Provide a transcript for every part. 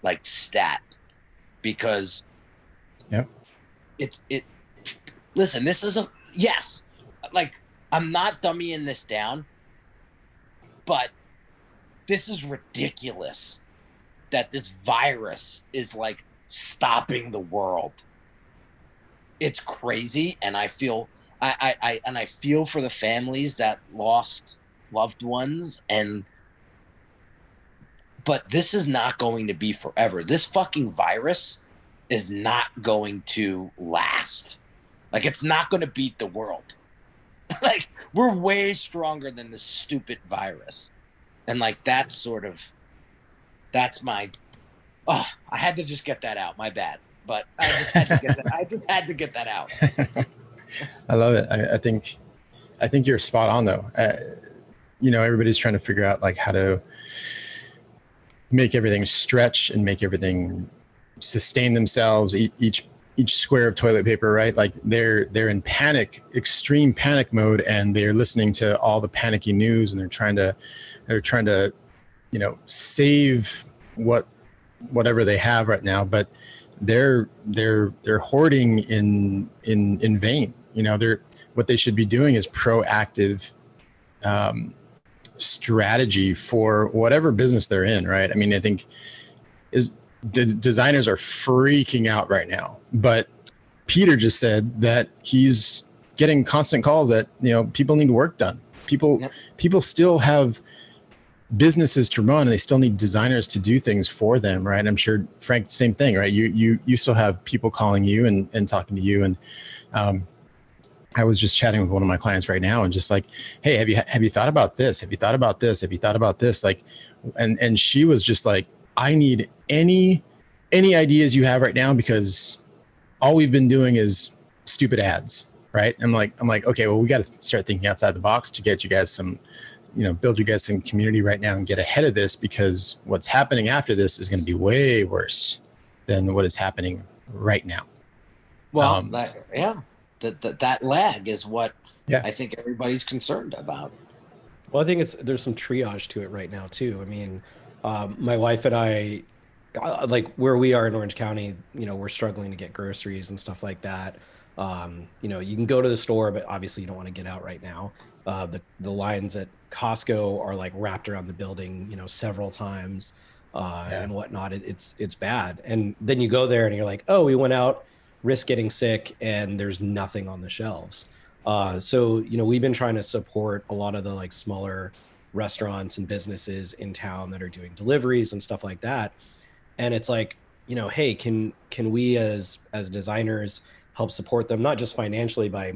like stat, because Yeah. it listen, this is a yes, like I'm not dummying this down, but this is ridiculous that this virus is like stopping the world. It's crazy, and I feel I feel for the families that lost loved ones, and but this is not going to be forever. This fucking virus is not going to last. Like, it's not going to beat the world. Like, we're way stronger than this stupid virus. And like that's my oh, I had to just get that out. My bad. But I just had to get that I just had to get that out. I love it. I think you're spot on though. Everybody's trying to figure out like how to make everything stretch and make everything sustain themselves. Each square of toilet paper, right? Like they're in panic, extreme panic mode, and they're listening to all the panicky news, and they're trying to save whatever they have right now, but they're hoarding in vain. What they should be doing is proactive strategy for whatever business they're in, right? I mean, I think designers are freaking out right now, but Peter just said that he's getting constant calls that people need work done. People still have businesses to run, and they still need designers to do things for them, right? I'm sure, Frank, same thing, right? You still have people calling you and talking to you, and I was just chatting with one of my clients right now, and just like, hey, have you thought about this? Have you thought about this? Have you thought about this? Like, and she was just like, I need any ideas you have right now, because all we've been doing is stupid ads, right? I'm like, okay, well, we got to start thinking outside the box to get you guys some, build you guys some community right now and get ahead of this, because what's happening after this is going to be way worse than what is happening right now. Well, that lag is what Yeah. I think everybody's concerned about. Well, I think there's some triage to it right now too. I mean, my wife and I, like where we are in Orange County, we're struggling to get groceries and stuff like that. You can go to the store, but obviously you don't want to get out right now. The lines at Costco are like wrapped around the building, several times, and whatnot. It's bad. And then you go there and you're like, oh, we went out, risk getting sick, and there's nothing on the shelves. So we've been trying to support a lot of the like smaller restaurants and businesses in town that are doing deliveries and stuff like that. And it's like, hey, can we as designers help support them, not just financially by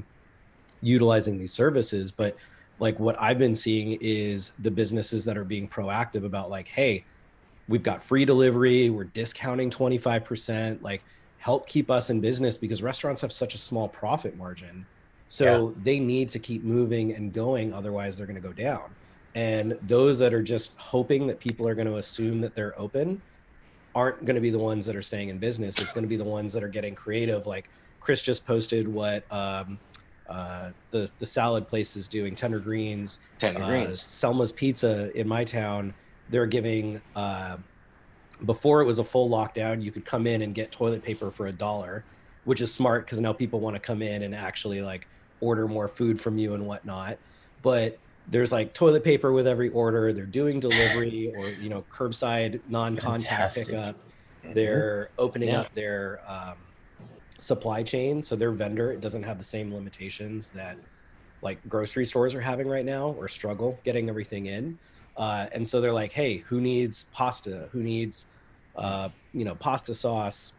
utilizing these services, but like what I've been seeing is the businesses that are being proactive about like, hey, we've got free delivery, we're discounting 25%, like help keep us in business, because restaurants have such a small profit margin. So they need to keep moving and going, otherwise they're going to go down. And those that are just hoping that people are going to assume that they're open aren't going to be the ones that are staying in business. It's going to be the ones that are getting creative. Like Chris just posted what the salad place is doing, Tender Greens. Selma's Pizza in my town, they're giving, before it was a full lockdown, you could come in and get toilet paper for $1, which is smart because now people want to come in and actually like order more food from you and whatnot. But there's like toilet paper with every order. They're doing delivery or, curbside non-contact pickup. They're opening up their supply chain. So their vendor, it doesn't have the same limitations that like grocery stores are having right now, or struggle getting everything in. And so they're like, hey, who needs pasta? Who needs, pasta sauce?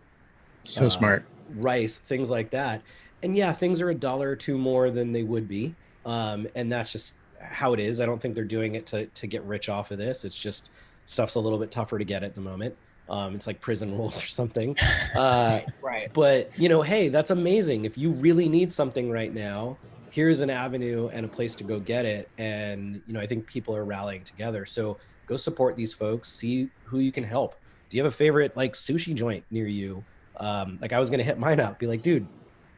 So smart. Rice, things like that. And yeah, things are $1 or $2 more than they would be. And that's just how it is. I don't think they're doing it to get rich off of this. It's just stuff's a little bit tougher to get at the moment. It's like prison rules or something. Right. But, hey, that's amazing. If you really need something right now, here's an avenue and a place to go get it. And, I think people are rallying together. So go support these folks, see who you can help. Do you have a favorite like sushi joint near you? Like I was going to hit mine up, be like, dude,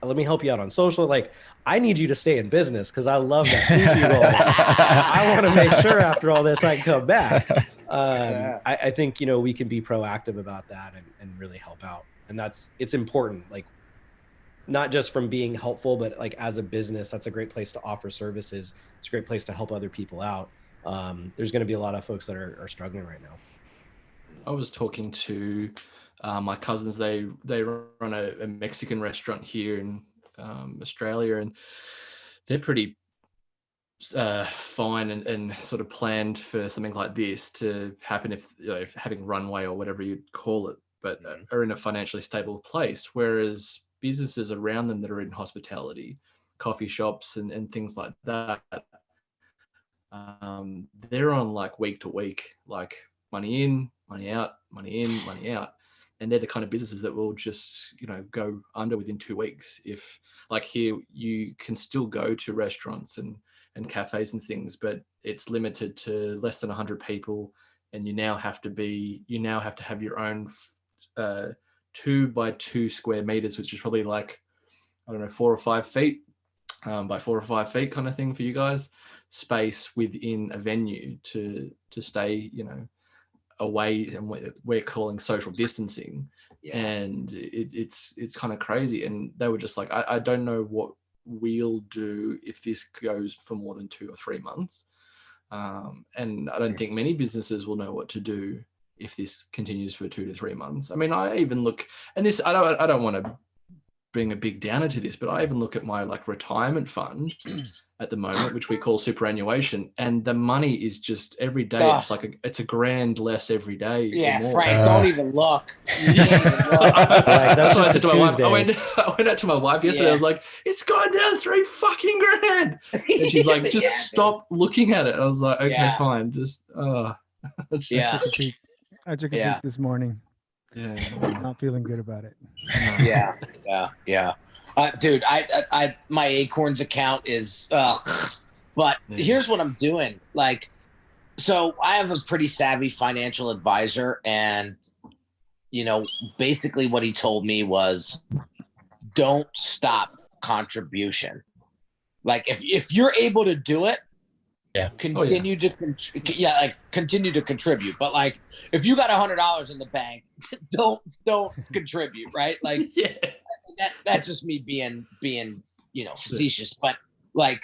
let me help you out on social. Like, I need you to stay in business because I love that sushi roll. I want to make sure after all this I can come back. I think, you know, we can be proactive about that and really help out. And it's important, like not just from being helpful, but like as a business, that's a great place to offer services. It's a great place to help other people out. There's going to be a lot of folks that are struggling right now. I was talking to my cousins. They run a Mexican restaurant here in Australia, and they're pretty fine and sort of planned for something like this to happen if, you know, if having runway or whatever you'd call it, but are in a financially stable place. Whereas businesses around them that are in hospitality, coffee shops and things like that, they're on like week to week, like money in, money out, money in, money out. And they're the kind of businesses that will just, you know, go under within 2 weeks. If like here, you can still go to restaurants and cafes and things, but it's limited to less than 100 people. And you now have to have your own 2 by 2 square meters, which is probably like, I don't know, 4 or 5 feet by 4 or 5 feet kind of thing for you guys, space within a venue to stay, you know, away, and we're calling social distancing. And it's kind of crazy. And they were just like, I don't know what we'll do if this goes for more than 2 or 3 months. And I don't think many businesses will know what to do if this continues for 2 to 3 months. I mean, I even look, and this, I don't want to bring a big downer to this, but I even look at my like retirement fund at the moment, which we call superannuation, and the money is just every day. It's like it's $1,000 less every day. Yeah, Frank, don't even look. That's what I said to my wife. Tuesday. I went out to my wife yesterday. I was like, "It's gone down $3,000,000," and she's like, "Just stop looking at it." I was like, "Okay, fine, just." I took a peek this morning. Yeah, not feeling good about it. Yeah. Dude, I my Acorns account is, but here's what I'm doing. Like, so I have a pretty savvy financial advisor, and, you know, basically what he told me was, don't stop contribution. Like, if you're able to do it, continue to continue to contribute. But like, if you got $100 in the bank, don't contribute, right? Like, that's just me being you know, facetious. But like,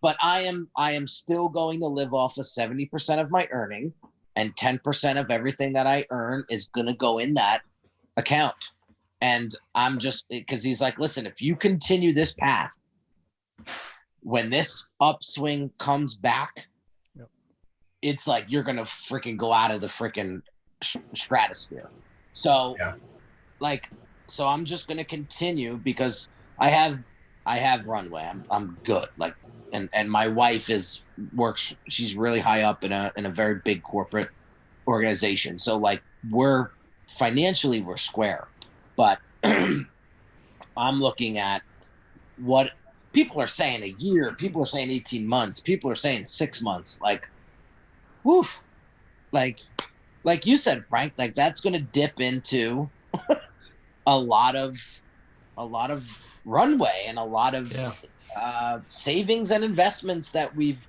I am still going to live off of 70% of my earning, and 10% of everything that I earn is gonna go in that account. And I'm just, because he's like, listen, if you continue this path, when this upswing comes back, it's like you're gonna freaking go out of the freaking stratosphere. So so I'm just gonna continue, because I have runway. I'm good. Like, and my wife works. She's really high up in a very big corporate organization. So like, we're financially square, but I'm looking at what people are saying a year, people are saying 18 months, people are saying 6 months. Like, woof. Like you said, Frank, like that's going to dip into a lot of runway and a lot of savings and investments that we've,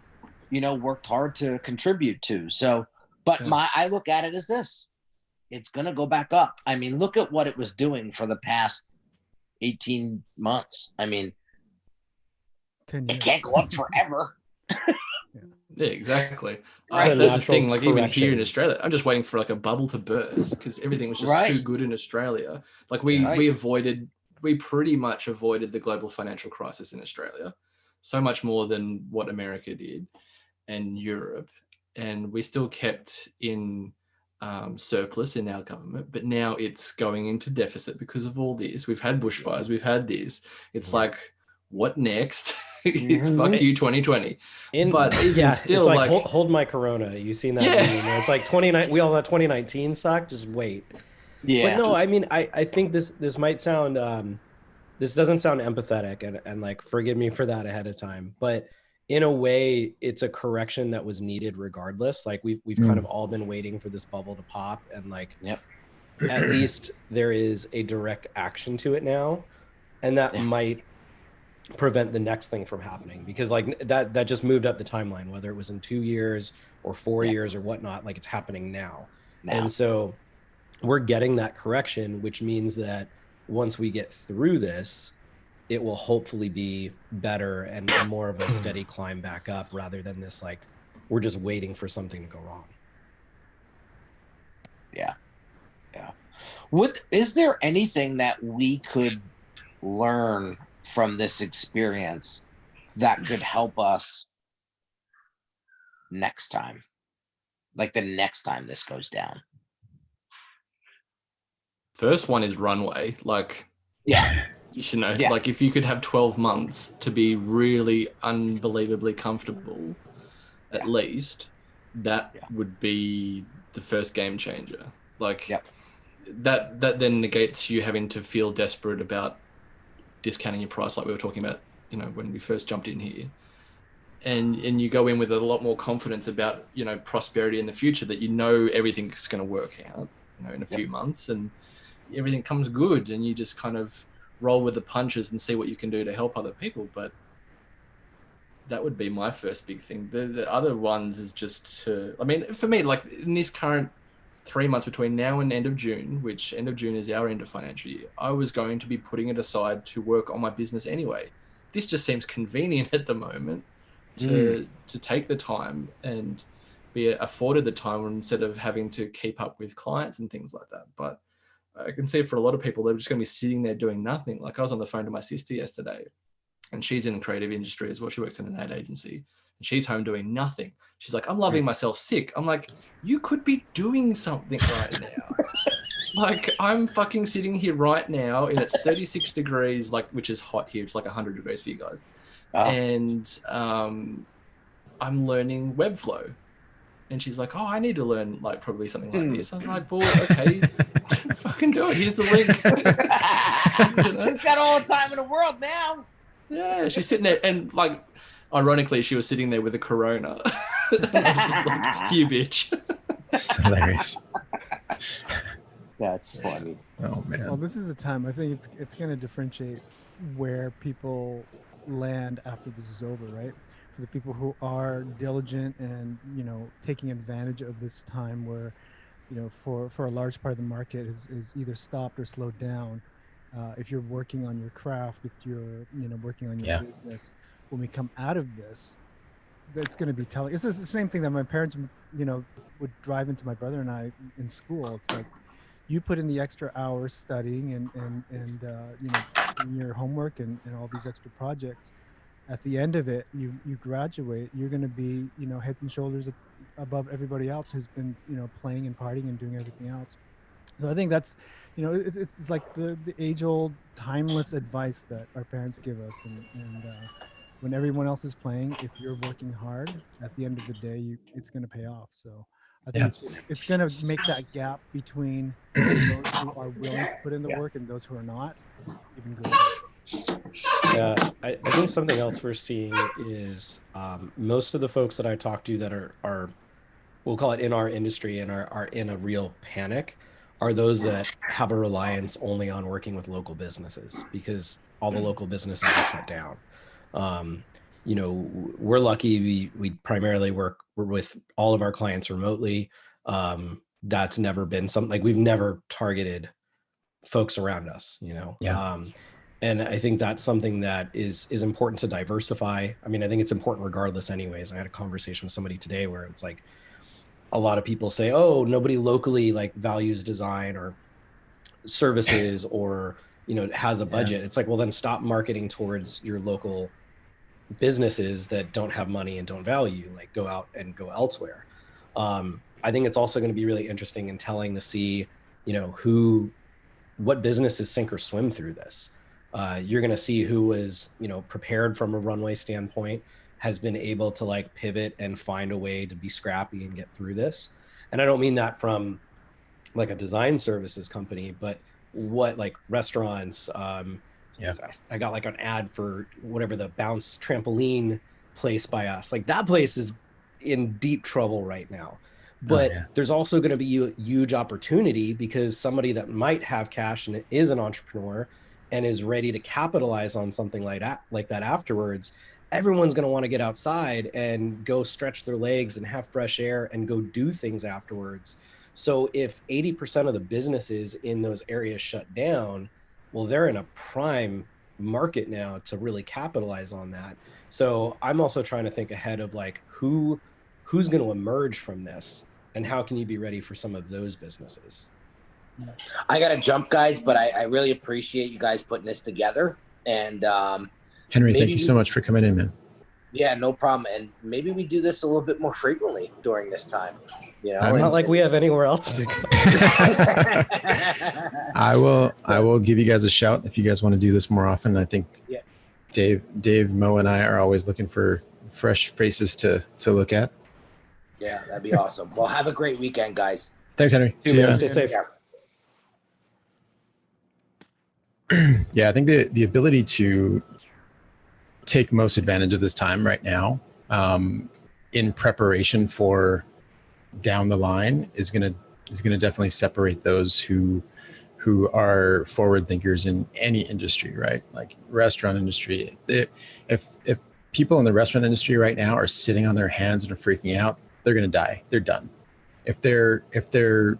you know, worked hard to contribute to. So, but I look at it as this: it's going to go back up. I mean, look at what it was doing for the past 18 months. I mean, it can't go up forever. Yeah, exactly. Right. That's the thing. Like, even here in Australia, I'm just waiting for like a bubble to burst, because everything was just too good in Australia. Like we pretty much avoided the global financial crisis in Australia, so much more than what America did and Europe, and we still kept in surplus in our government, but now it's going into deficit because of all this. We've had bushfires, we've had this. It's like, what next? Fuck you, 2020. But still, it's like hold my Corona. You seen that? Meme? It's like 29. We all thought 2019 sucked. Just wait. Yeah. But no, I mean, I think this might sound this doesn't sound empathetic, and like, forgive me for that ahead of time. But in a way, it's a correction that was needed regardless. Like, we've kind of all been waiting for this bubble to pop, and like, at least there is a direct action to it now, and that might prevent the next thing from happening, because like that just moved up the timeline, whether it was in 2 years or 4 years or whatnot, like it's happening now. And so we're getting that correction, which means that once we get through this, it will hopefully be better and more of a steady climb back up, rather than this like we're just waiting for something to go wrong. Yeah. Is there anything that we could learn from this experience that could help us next time? Like the next time this goes down? First one is runway. Like, you should know, like if you could have 12 months to be really unbelievably comfortable, at least, that would be the first game changer. Like that then negates you having to feel desperate about discounting your price, like we were talking about, you know, when we first jumped in here. And you go in with a lot more confidence about, you know, prosperity in the future, that you know everything's going to work out, you know, in a few months, and everything comes good, and you just kind of roll with the punches and see what you can do to help other people. But that would be my first big thing. The other ones is just to, I mean, for me, like in this current 3 months between now and end of June, which end of June is our end of financial year, I was going to be putting it aside to work on my business anyway. This just seems convenient at the moment to take the time and be afforded the time instead of having to keep up with clients and things like that. But I can see for a lot of people, they're just going to be sitting there doing nothing. Like I was on the phone to my sister yesterday, and she's in the creative industry as well. She works in an ad agency, and she's home doing nothing. She's like, I'm loving myself sick. I'm like, you could be doing something right now. Like I'm fucking sitting here right now, and it's 36 degrees, like, which is hot here. It's like 100 degrees for you guys. And I'm learning Webflow. And she's like, oh, I need to learn like probably something like this. I was like, well, okay, fucking do it. Here's the link. You know? Got all the time in the world now. Yeah, she's sitting there, and like, ironically, she was sitting there with a Corona. And I was just like, you bitch. It's hilarious. That's funny. Oh man. Well, this is a time I think it's going to differentiate where people land after this is over, right? For the people who are diligent and, you know, taking advantage of this time where, you know, for a large part of the market is either stopped or slowed down. If you're working on your craft, if you're, you know, working on your business, when we come out of this, that's going to be telling. This is the same thing that my parents, you know, would drive into my brother and I in school. It's like, you put in the extra hours studying and you know, doing your homework and all these extra projects. At the end of it, you graduate, you're going to be, you know, heads and shoulders above everybody else who's been, you know, playing and partying and doing everything else. So I think that's, you know, it's like the age-old timeless advice that our parents give us. And when everyone else is playing, if you're working hard, at the end of the day, it's going to pay off. So I think it's going to make that gap between those who are willing to put in the work and those who are not even greater. Yeah, I think something else we're seeing is most of the folks that I talk to that are we'll call it in our industry and are in a real panic are those that have a reliance only on working with local businesses, because all the local businesses are shut down. You know, we're lucky we primarily we're with all of our clients remotely. That's never been something, like we've never targeted folks around us, you know. And I think that's something that is important to diversify. I mean, I think it's important regardless anyways. I had a conversation with somebody today where it's like, a lot of people say, oh, nobody locally like values design or services or, you know, has a budget. It's like, well, then stop marketing towards your local businesses that don't have money and don't value, like go out and go elsewhere. I think it's also going to be really interesting and telling to see, you know, what businesses sink or swim through this. You're going to see who was, you know, prepared from a runway standpoint, has been able to like pivot and find a way to be scrappy and get through this. And I don't mean that from like a design services company, but what like restaurants, I got like an ad for whatever, the bounce trampoline place by us. Like that place is in deep trouble right now. But there's also going to be a huge opportunity because somebody that might have cash and is an entrepreneur and is ready to capitalize on something like that afterwards, everyone's going to want to get outside and go stretch their legs and have fresh air and go do things afterwards. So if 80% of the businesses in those areas shut down, well, they're in a prime market now to really capitalize on that. So I'm also trying to think ahead of like who's going to emerge from this, and how can you be ready for some of those businesses? I got to jump, guys, but I really appreciate you guys putting this together. And Henry, thank you so much for coming in, man. Yeah, no problem. And maybe we do this a little bit more frequently during this time. You know, not like we have anywhere else to go. I will give you guys a shout if you guys want to do this more often. I think Dave, Mo, and I are always looking for fresh faces to look at. Yeah, that'd be awesome. Well, have a great weekend, guys. Thanks, Henry. Stay safe. Yeah, I think the ability to take most advantage of this time right now, in preparation for down the line, is gonna definitely separate those who are forward thinkers in any industry, right? Like restaurant industry. If people in the restaurant industry right now are sitting on their hands and are freaking out, they're gonna die. They're done. If they're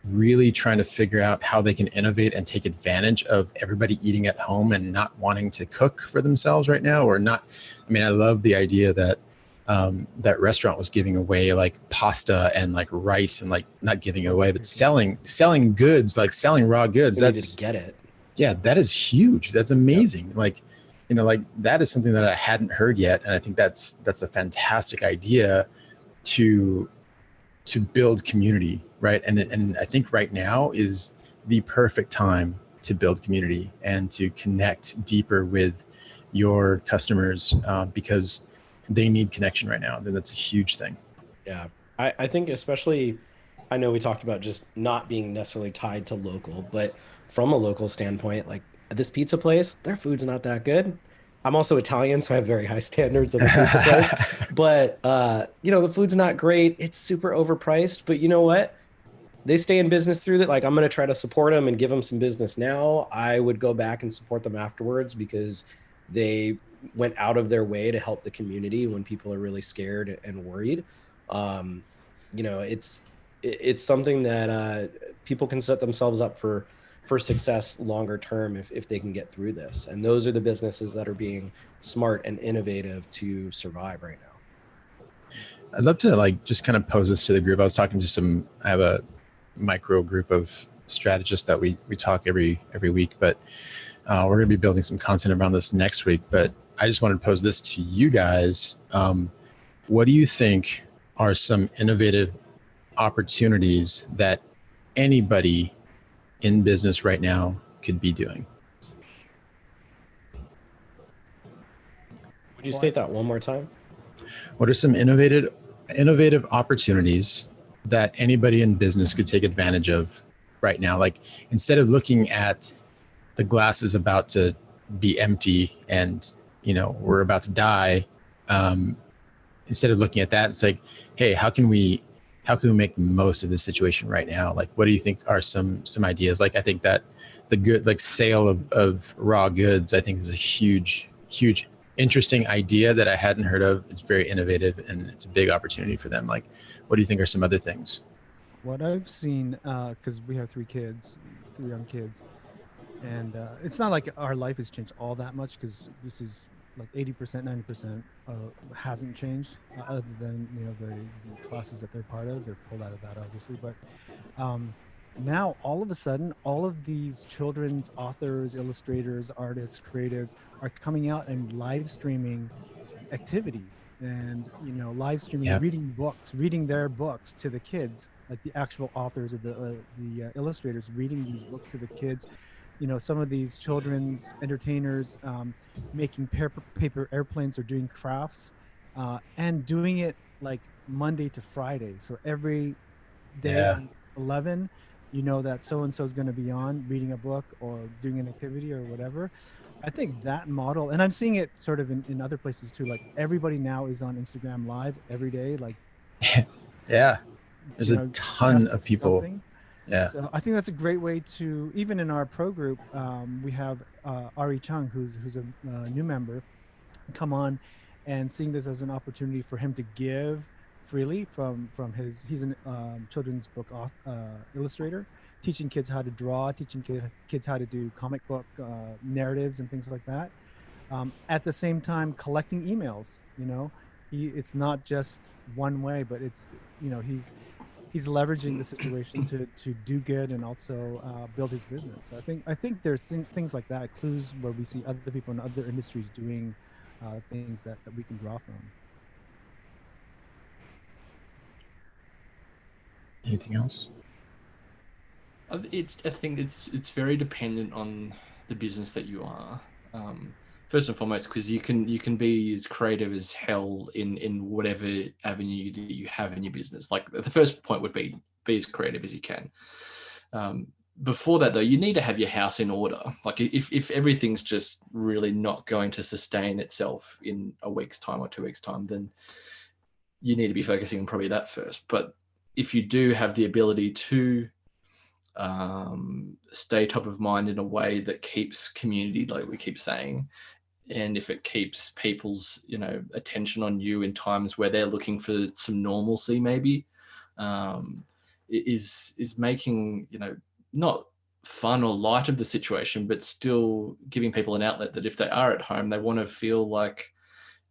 really trying to figure out how they can innovate and take advantage of everybody eating at home and not wanting to cook for themselves right now, or not. I mean, I love the idea that that restaurant was giving away like pasta and like rice, and like not giving it away, but selling goods, like selling raw goods. That's get it. Yeah, that is huge. That's amazing. Yep. Like, you know, like that is something that I hadn't heard yet. And I think that's a fantastic idea to build community, right? And I think right now is the perfect time to build community and to connect deeper with your customers, because they need connection right now. And that's a huge thing. Yeah, I think especially, I know we talked about just not being necessarily tied to local, but from a local standpoint, like at this pizza place, their food's not that good. I'm also Italian, so I have very high standards of the pizza place. But, you know, the food's not great. It's super overpriced. But you know what? They stay in business through that. Like, I'm going to try to support them and give them some business now. I would go back and support them afterwards because they went out of their way to help the community when people are really scared and worried. You know, it's something that people can set themselves up for success longer term if they can get through this. And those are the businesses that are being smart and innovative to survive right now. I'd love to like just kind of pose this to the group. I was talking to I have a micro group of strategists that we talk every week, but we're going to be building some content around this next week. But I just wanted to pose this to you guys. What do you think are some innovative opportunities that anybody in business right now could be doing? Would you state that one more time? What are some innovative opportunities that anybody in business could take advantage of right now? Like, instead of looking at the glass is about to be empty and, you know, we're about to die, instead of looking at that, it's like, hey, how can we make the most of this situation right now? Like, what do you think are some ideas? Like, I think that the good, like, sale of raw goods, I think is a huge, interesting idea that I hadn't heard of. It's very innovative and it's a big opportunity for them. Like, what do you think are some other things? What I've seen, because we have three young kids, and it's not like our life has changed all that much, because this is like 80%, 90% hasn't changed, other than, you know, the classes that they're part of. They're pulled out of that, obviously. But now, all of a sudden, all of these children's authors, illustrators, artists, creatives are coming out and live streaming activities, and, you know, live streaming, reading their books to the kids, like the actual authors of the illustrators reading these books to the kids. You know, some of these children's entertainers making paper airplanes or doing crafts, and doing it like Monday to Friday. So every day, 11, you know that so-and-so is going to be on reading a book or doing an activity or whatever. I think that model, and I'm seeing it sort of in other places too, like everybody now is on Instagram Live every day. Like, yeah, there's a ton of people. Yeah. So I think that's a great way to, even in our pro group, we have Ari Chung, who's a new member, come on, and seeing this as an opportunity for him to give freely from his, he's a children's book illustrator, teaching kids how to draw, teaching kids how to do comic book narratives and things like that. At the same time, collecting emails, it's not just one way, but it's, he's leveraging the situation to do good and also build his business. So I think there's things like that, clues where we see other people in other industries doing things that we can draw from. Anything else? I think it's very dependent on the business that you are. First and foremost, because you can be as creative as hell in whatever avenue that you have in your business. Like the first point would be as creative as you can. Before that, though, you need to have your house in order. Like if everything's just really not going to sustain itself in a week's time or 2 weeks' time, then you need to be focusing on probably that first. But if you do have the ability to stay top of mind in a way that keeps community, like we keep saying, and if it keeps people's attention on you in times where they're looking for some normalcy, maybe is making not fun or light of the situation, but still giving people an outlet that if they are at home, they want to feel like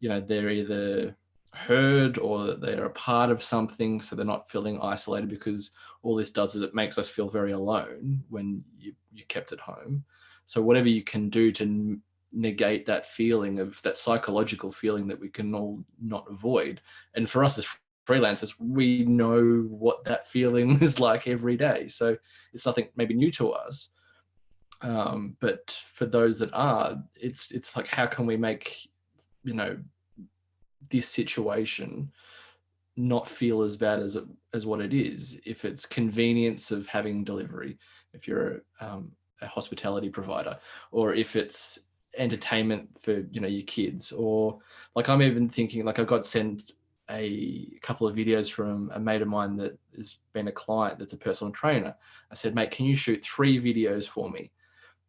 they're either heard or that they're a part of something, so they're not feeling isolated, because all this does is it makes us feel very alone when you're kept at home. So whatever you can do to negate that feeling, of that psychological feeling that we can all not avoid. And for us as freelancers, we know what that feeling is like every day, so it's nothing maybe new to us, but for those that are, it's like, how can we make this situation not feel as bad as what it is? If it's convenience of having delivery, if you're a hospitality provider, or if it's entertainment for your kids, or like I'm even thinking, like I got sent a couple of videos from a mate of mine that has been a client that's a personal trainer. I said, mate, can you shoot 3 videos for me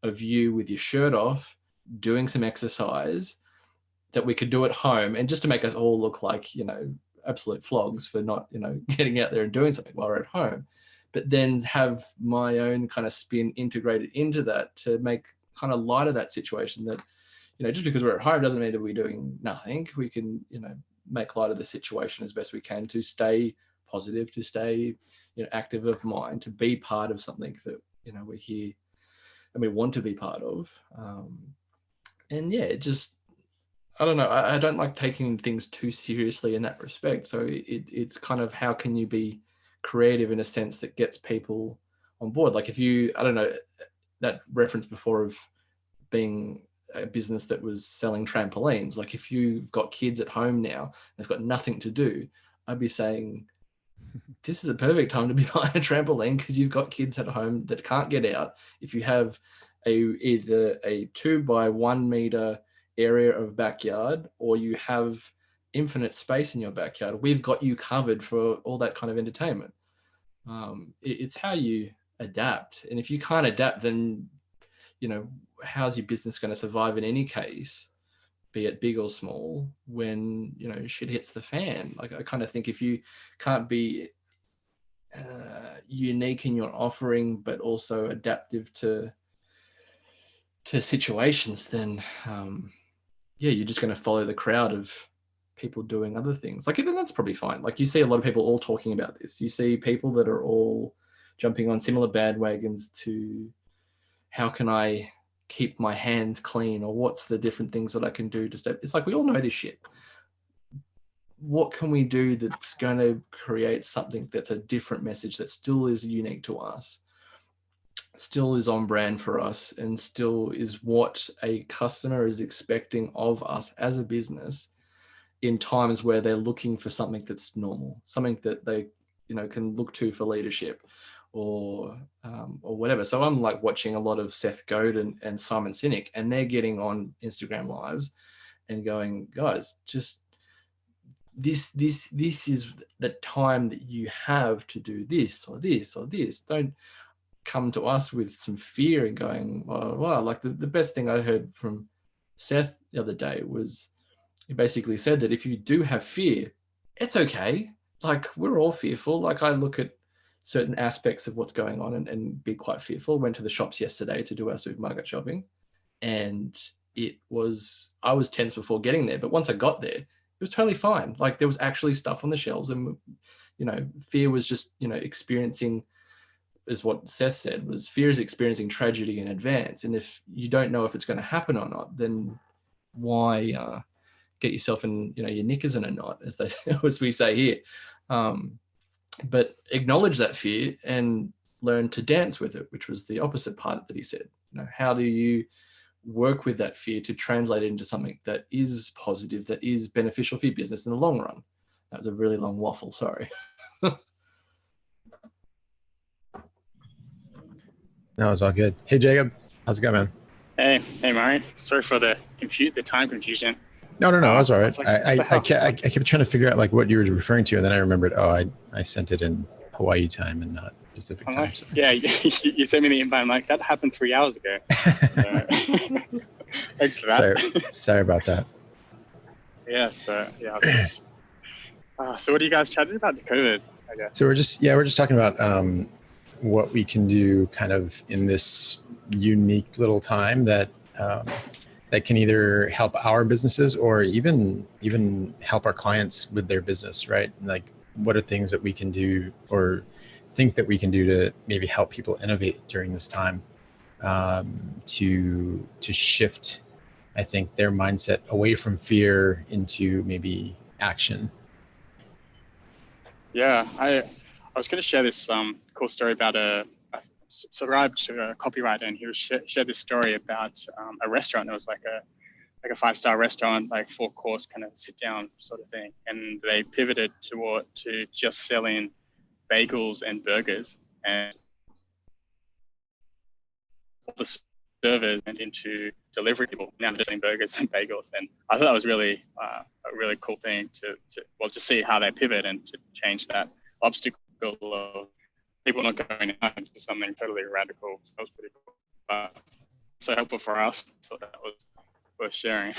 of you with your shirt off doing some exercise that we could do at home, and just to make us all look like absolute flogs for not getting out there and doing something while we're at home, but then have my own kind of spin integrated into that to make kind of light of that situation, that just because we're at home doesn't mean that we're doing nothing. We can make light of the situation as best we can to stay positive, to stay active of mind, to be part of something that we're here and we want to be part of. And yeah, it just, I don't know, I don't like taking things too seriously in that respect. So it's kind of, how can you be creative in a sense that gets people on board? Like if you, I don't know, that reference before of being a business that was selling trampolines, like if you've got kids at home now, they've got nothing to do, I'd be saying, this is a perfect time to be buying a trampoline, because you've got kids at home that can't get out. If you have either a 2 by 1 meter area of backyard, or you have infinite space in your backyard, we've got you covered for all that kind of entertainment. It's how you adapt. And if you can't adapt, then how's your business going to survive in any case, be it big or small, when shit hits the fan? Like I kind of think if you can't be unique in your offering but also adaptive to situations, then you're just going to follow the crowd of people doing other things. Like, even that's probably fine. Like, you see a lot of people all talking about this. You see people that are all jumping on similar bandwagons to, how can I keep my hands clean, or what's the different things that I can do to step. It's like, we all know this shit. What can we do that's going to create something that's a different message, that still is unique to us, still is on brand for us, and still is what a customer is expecting of us as a business in times where they're looking for something that's normal, something that they can look to for leadership or whatever. So I'm like watching a lot of Seth Godin and Simon Sinek, and they're getting on Instagram lives and going, guys, just this is the time that you have to do this or this or this. Don't come to us with some fear and going, well, like the best thing I heard from Seth the other day was he basically said that if you do have fear, it's okay. Like, we're all fearful. Like, I look at certain aspects of what's going on and be quite fearful. Went to the shops yesterday to do our supermarket shopping, and I was tense before getting there, but once I got there, it was totally fine. Like, there was actually stuff on the shelves, and fear was just experiencing, is what Seth said, was fear is experiencing tragedy in advance. And if you don't know if it's going to happen or not, then why get yourself in your knickers in a knot, as we say here. But acknowledge that fear and learn to dance with it, which was the opposite part that he said. How do you work with that fear to translate it into something that is positive, that is beneficial for your business in the long run? That was a really long waffle, sorry. No, it's all good. Hey, Jacob, how's it going, man? Hey, Murray. Sorry for the time confusion. No, that's all right. Like, I kept trying to figure out like what you were referring to, and then I remembered, I sent it in Hawaii time and not Pacific time. Like, yeah, you sent me the invite. I'm like, that happened 3 hours ago. Thanks for that. Sorry about that. Yeah. So what are you guys chatting about? The COVID, I guess. So we're just talking about what we can do kind of in this unique little time that can either help our businesses or even help our clients with their business, right? Like, what are things that we can do or think that we can do to maybe help people innovate during this time, to shift, I think, their mindset away from fear into maybe action. Yeah, I was going to share this cool story about I subscribed to a copywriter, and he shared this story about a restaurant. It was like a 5-star restaurant, like 4-course kind of sit down sort of thing, and they pivoted to just selling bagels and burgers, and all the servers went into delivery people. Now they're selling burgers and bagels, and I thought that was really a really cool thing to see how they pivot and to change that obstacle of people not going out into something totally radical. So that was pretty cool. So helpful for us. So that was worth sharing.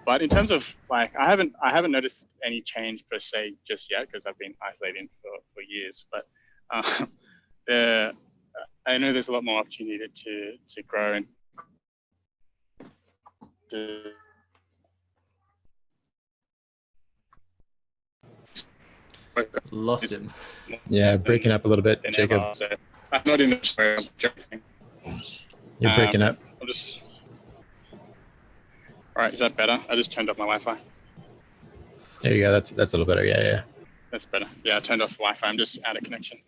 But in terms of like, I haven't noticed any change per se just yet, because I've been isolating for years. But I know there's a lot more opportunity to grow and to Lost him. Yeah, breaking up a little bit, Jacob. So I'm not in this way of joking. You're breaking up. All right, is that better? I just turned off my Wi-Fi. There you go. That's a little better. Yeah. That's better. Yeah, I turned off the Wi-Fi. I'm just out of connection.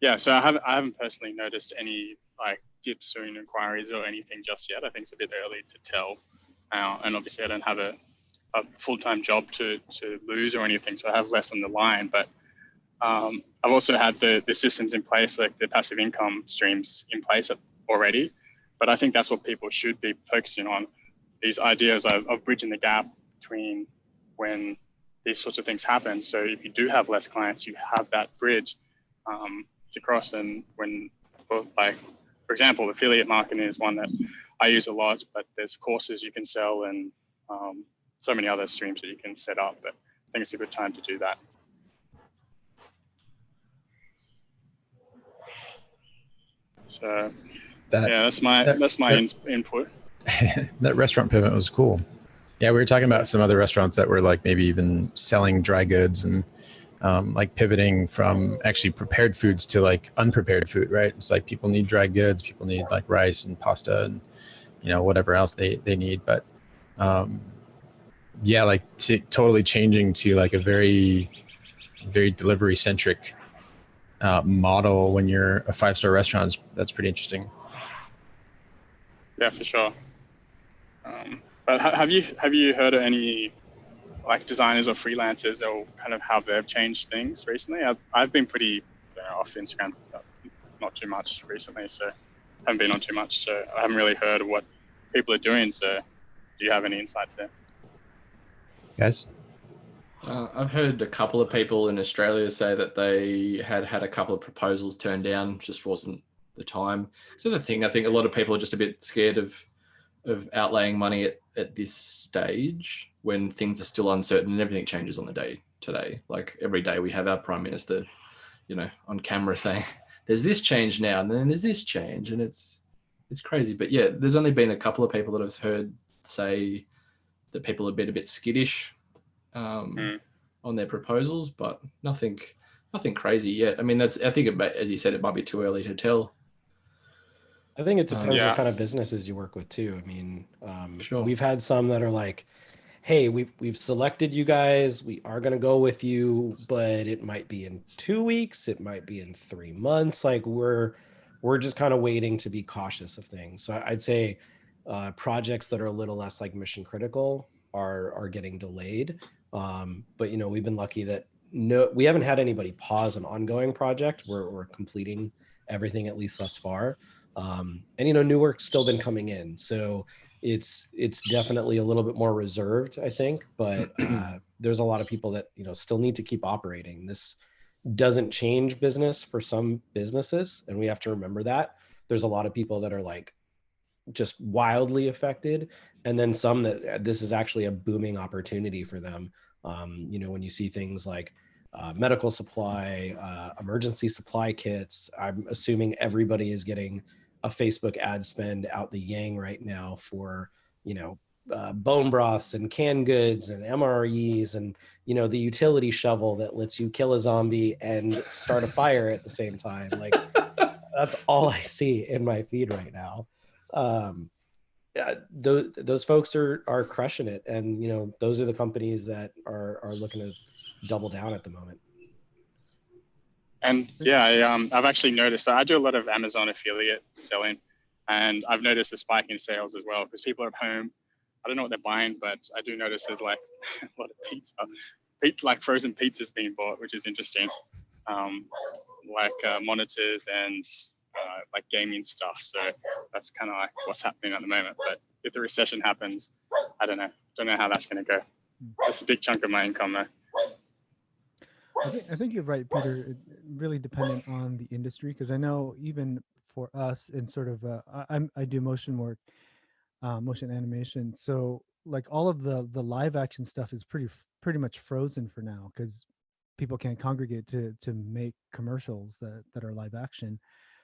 Yeah, so I haven't personally noticed any like dips or inquiries or anything just yet. I think it's a bit early to tell. And obviously I don't have a full-time job to lose or anything, so I have less on the line. But I've also had the systems in place, like the passive income streams in place already. But I think that's what people should be focusing on, these ideas of bridging the gap between when these sorts of things happen. So if you do have less clients, you have that bridge to cross. And for example, affiliate marketing is one that I use a lot, but there's courses you can sell and so many other streams that you can set up. But I think it's a good time to do that. So that's my input. That restaurant pivot was cool. Yeah, we were talking about some other restaurants that were like maybe even selling dry goods and like pivoting from actually prepared foods to like unprepared food, right? It's like people need dry goods, people need like rice and pasta and whatever else they need. But yeah, like totally changing to like a very, very delivery centric model when you're a 5-star restaurant. That's pretty interesting. Yeah, for sure. But have you heard of any like designers or freelancers or kind of how they've changed things recently? I've been pretty off Instagram, not too much recently, so haven't been on too much. So I haven't really heard of what people are doing. So do you have any insights there? Guys? I've heard a couple of people in Australia say that they had a couple of proposals turned down, just wasn't the time. So the thing, I think a lot of people are just a bit scared of outlaying money at this stage when things are still uncertain and everything changes on the day today. Like every day we have our Prime Minister, on camera saying there's this change now and then there's this change, and it's crazy. But yeah, there's only been a couple of people that I've heard say that people have been a bit skittish on their proposals, but nothing crazy yet. I mean, I think as you said, it might be too early to tell. I think it depends Yeah. what kind of businesses you work with too. I mean, Sure. we've had some that are like, hey, we've selected you guys. We are going to go with you, but it might be in 2 weeks. It might be in 3 months. Like we're just kind of waiting to be cautious of things. So I'd say projects that are a little less like mission critical are getting delayed. But we've been lucky that we haven't had anybody pause an ongoing project. We're completing everything at least thus far. And new work's still been coming in. So it's definitely a little bit more reserved, I think, but there's a lot of people that still need to keep operating. This doesn't change business for some businesses, and we have to remember that. There's a lot of people that are like just wildly affected, and then some that this is actually a booming opportunity for them. When you see things like medical supply, emergency supply kits, I'm assuming everybody is getting a Facebook ad spend out the yang right now for, bone broths and canned goods and MREs and, the utility shovel that lets you kill a zombie and start a fire at the same time. Like that's all I see in my feed right now. Those folks are crushing it. And, those are the companies that are looking to double down at the moment. And yeah, I've actually noticed that I do a lot of Amazon affiliate selling, and I've noticed a spike in sales as well because people are at home. I don't know what they're buying, but I do notice there's like a lot of pizza, like frozen pizzas being bought, which is interesting. Like monitors and like gaming stuff. So that's kind of like what's happening at the moment. But if the recession happens, I don't know how that's going to go. It's a big chunk of my income though. I think you're right, Peter. It really dependent on the industry, because I know even for us in sort of I do motion work, motion animation. So like all of the live action stuff is pretty much frozen for now because people can't congregate to make commercials that are live action.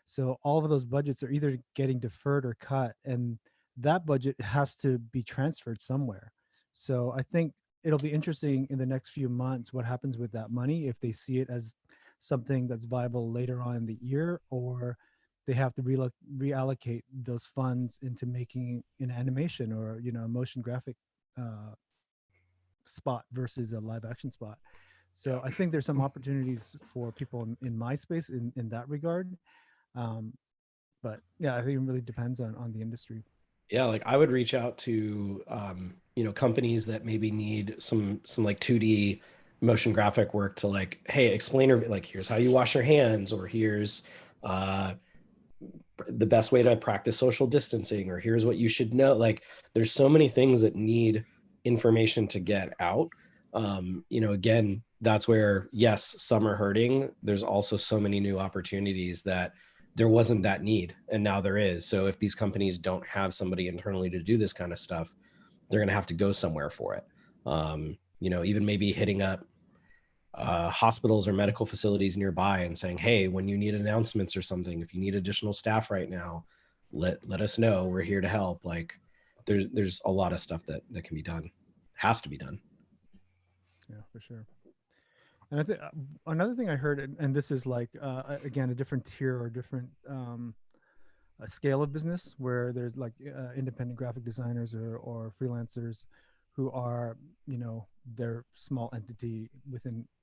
So all of those budgets are either getting deferred or cut, and that budget has to be transferred somewhere. So I think it'll be interesting in the next few months what happens with that money, if they see it as something that's viable later on in the year, or they have to reallocate those funds into making an animation or a motion graphic spot versus a live action spot. So I think there's some opportunities for people in my space in that regard. But yeah, I think it really depends on the industry. Yeah, like I would reach out to companies that maybe need some like 2D motion graphic work to like, hey, explain, or like here's how you wash your hands, or here's the best way to practice social distancing, or here's what you should know. Like there's so many things that need information to get out. Again, that's where, yes, some are hurting. There's also so many new opportunities that there wasn't that need, and now there is. So if these companies don't have somebody internally to do this kind of stuff, they're going to have to go somewhere for it. Even maybe hitting up hospitals or medical facilities nearby and saying, hey, when you need announcements or something, if you need additional staff right now, let us know. We're here to help. Like there's a lot of stuff that can be done, has to be done. Yeah, for sure. And I think another thing I heard, and this is like again a different tier or different a scale of business, where there's like independent graphic designers or freelancers who are their small entity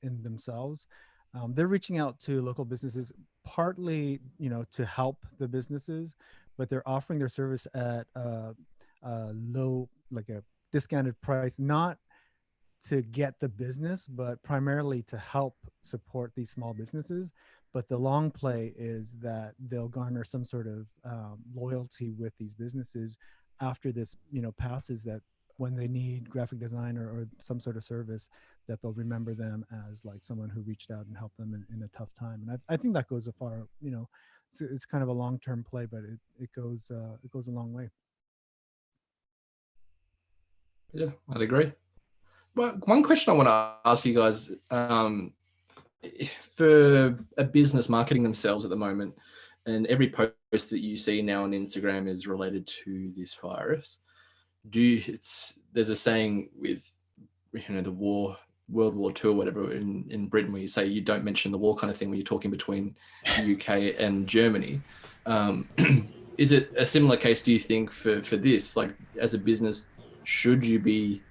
in themselves. They're reaching out to local businesses partly to help the businesses, but they're offering their service at a low, like a discounted price, not to get the business, but primarily to help support these small businesses. But the long play is that they'll garner some sort of loyalty with these businesses after this, passes, that when they need graphic design or some sort of service, that they'll remember them as like someone who reached out and helped them in a tough time. And I think that goes a far, it's kind of a long-term play, but it goes a long way. Yeah, I'd agree. Well, one question I want to ask you guys, for a business marketing themselves at the moment, and every post that you see now on Instagram is related to this virus. There's a saying with, the war, World War II or whatever in Britain, where you say you don't mention the war kind of thing when you're talking between the UK and Germany. Is it a similar case, do you think, for this? Like, as a business, should you be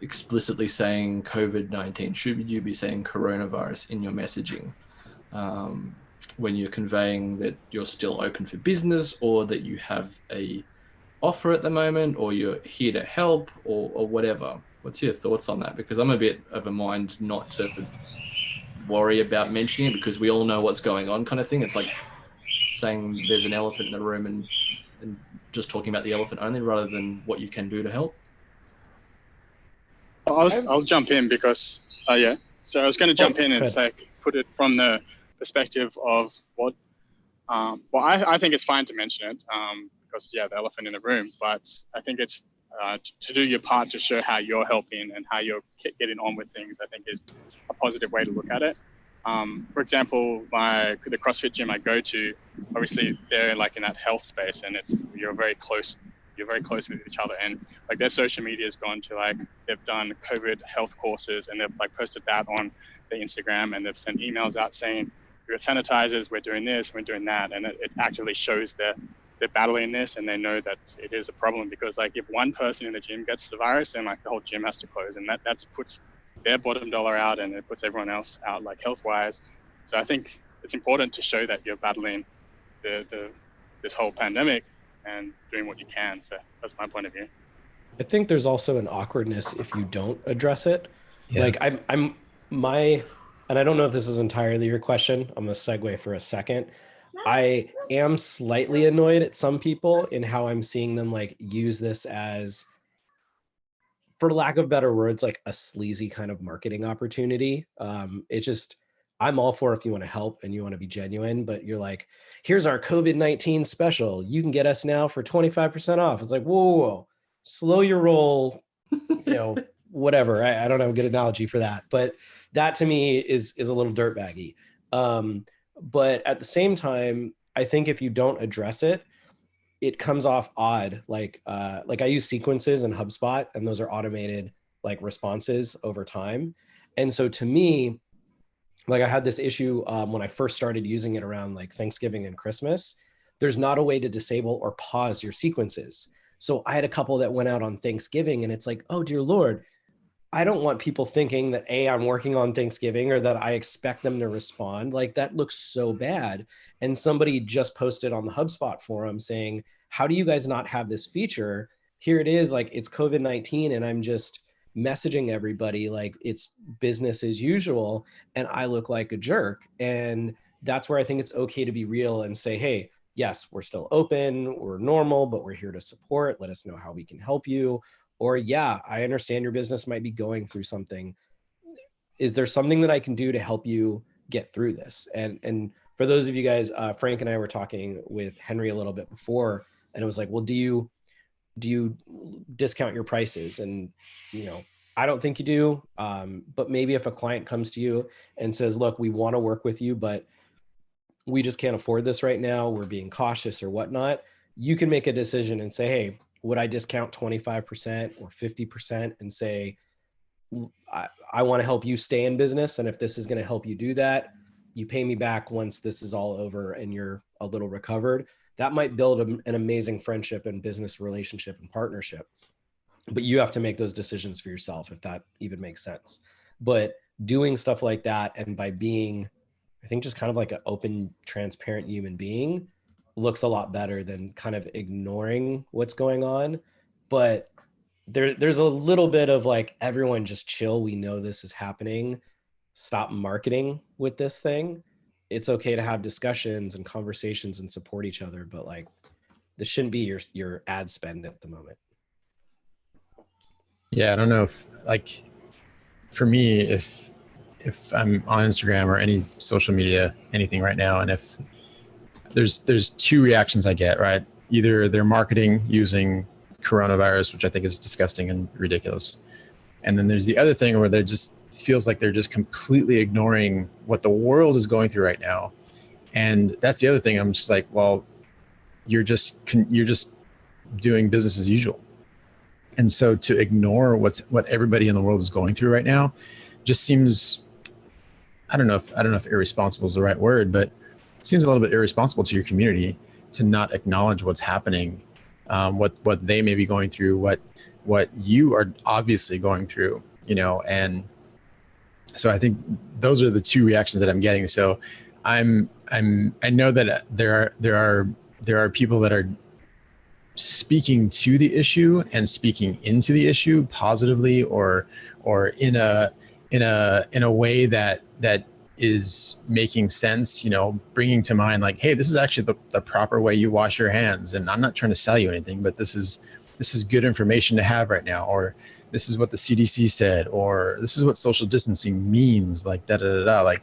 explicitly saying COVID-19? Should you be saying coronavirus in your messaging when you're conveying that you're still open for business, or that you have a offer at the moment, or you're here to help, or whatever? What's your thoughts on that? Because I'm a bit of a mind not to worry about mentioning it, because we all know what's going on kind of thing. It's like saying there's an elephant in the room and just talking about the elephant only, rather than what you can do to help. I'll jump in because, yeah. So I was going to jump in and put it from the perspective of what, I think it's fine to mention it because, yeah, the elephant in the room, but I think it's to do your part to show how you're helping and how you're getting on with things, I think is a positive way to look at it. For example, the CrossFit gym I go to, obviously they're like in that health space, and you're very close with each other, and like their social media has gone to, like, they've done COVID health courses, and they've like posted that on their Instagram, and they've sent emails out saying, we've got sanitizers, we're doing this, we're doing that, and it actually shows they're battling this, and they know that it is a problem, because like if one person in the gym gets the virus, then like the whole gym has to close, and that puts their bottom dollar out, and it puts everyone else out, like health wise. So I think it's important to show that you're battling this whole pandemic and doing what you can. So that's my point of view. I think there's also an awkwardness if you don't address it. Yeah. Like and I don't know if this is entirely your question. I'm gonna segue for a second. I am slightly annoyed at some people in how I'm seeing them like use this as, for lack of better words, like a sleazy kind of marketing opportunity. I'm all for if you want to help and you want to be genuine, but you're like, here's our COVID-19 special. You can get us now for 25% off. It's like, whoa, slow your roll, whatever. I don't have a good analogy for that, but that to me is a little dirtbaggy. But at the same time, I think if you don't address it, it comes off odd. Like I use sequences in HubSpot, and those are automated like responses over time. And so to me, like I had this issue when I first started using it around like Thanksgiving and Christmas. There's not a way to disable or pause your sequences. So I had a couple that went out on Thanksgiving, and it's like, oh dear Lord, I don't want people thinking that I'm working on Thanksgiving or that I expect them to respond. Like that looks so bad. And somebody just posted on the HubSpot forum saying, how do you guys not have this feature? Here it is, like it's COVID-19 and I'm just messaging everybody like it's business as usual, and I look like a jerk. And that's where I think it's okay to be real and say, hey, yes, we're still open, we're normal, but we're here to support. Let us know how we can help you. Or yeah, I understand your business might be going through something. Is there something that I can do to help you get through this? And for those of you guys, Frank and I were talking with Henry a little bit before, and it was like, well, do you discount your prices? And I don't think you do, but maybe if a client comes to you and says, look, we want to work with you, but we just can't afford this right now, we're being cautious or whatnot, you can make a decision and say, hey, would I discount 25% or 50% and say, I want to help you stay in business, and if this is going to help you do that, you pay me back once this is all over and you're a little recovered. That might build an amazing friendship and business relationship and partnership. But you have to make those decisions for yourself, if that even makes sense. But doing stuff like that, and by being, I think, just kind of like an open, transparent human being, looks a lot better than kind of ignoring what's going on. But there's a little bit of like, everyone just chill. We know this is happening. Stop marketing with this thing. It's okay to have discussions and conversations and support each other, but like this shouldn't be your ad spend at the moment. Yeah, I don't know if, like, for me, if I'm on Instagram or any social media, anything right now, and if there's two reactions I get, right? Either they're marketing using coronavirus, which I think is disgusting and ridiculous. And then there's the other thing where they're just feels like they're just completely ignoring what the world is going through right now. And that's the other thing. I'm just like, well, you're just doing business as usual. And so to ignore what everybody in the world is going through right now just seems, I don't know if irresponsible is the right word, but it seems a little bit irresponsible to your community to not acknowledge what's happening, what they may be going through, what you are obviously going through, and so I think those are the two reactions that I'm getting. So I know that there are people that are speaking to the issue and speaking into the issue positively, or in a way that is making sense, bringing to mind like, hey, this is actually the proper way you wash your hands. And I'm not trying to sell you anything, but this is good information to have right now, or this is what the CDC said, or this is what social distancing means, like da da da da. Like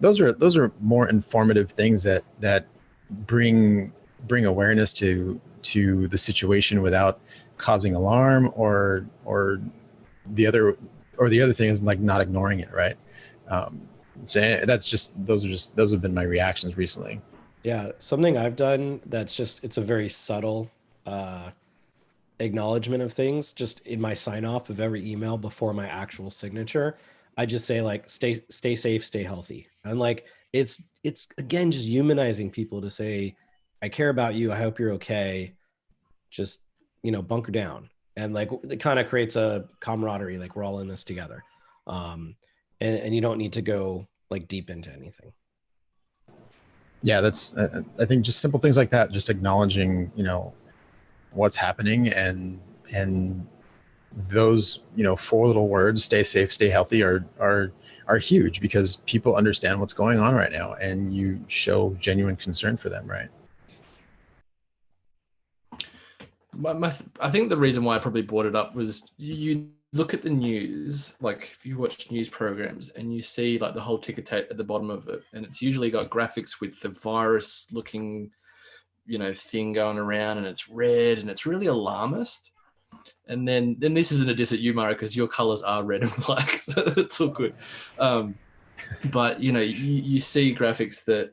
those are more informative things that bring awareness to the situation without causing alarm, or the other thing is like not ignoring it, right? So those have been my reactions recently. Yeah, something I've done it's a very subtle acknowledgement of things. Just in my sign off of every email before my actual signature, I just say like, stay safe, stay healthy. And like, it's again, just humanizing people to say, I care about you. I hope you're okay. Just, bunker down. And like, it kind of creates a camaraderie. Like we're all in this together. And you don't need to go like deep into anything. Yeah, that's I think just simple things like that, just acknowledging, what's happening, and those, four little words, stay safe, stay healthy, are huge, because people understand what's going on right now, and you show genuine concern for them, right? I think the reason why I probably brought it up was you look at the news, like if you watch news programs and you see like the whole ticker tape at the bottom of it, and it's usually got graphics with the virus looking, thing going around, and it's red and it's really alarmist. And then this isn't a diss at you, Mara, because your colors are red and black, so that's all good. But you see graphics that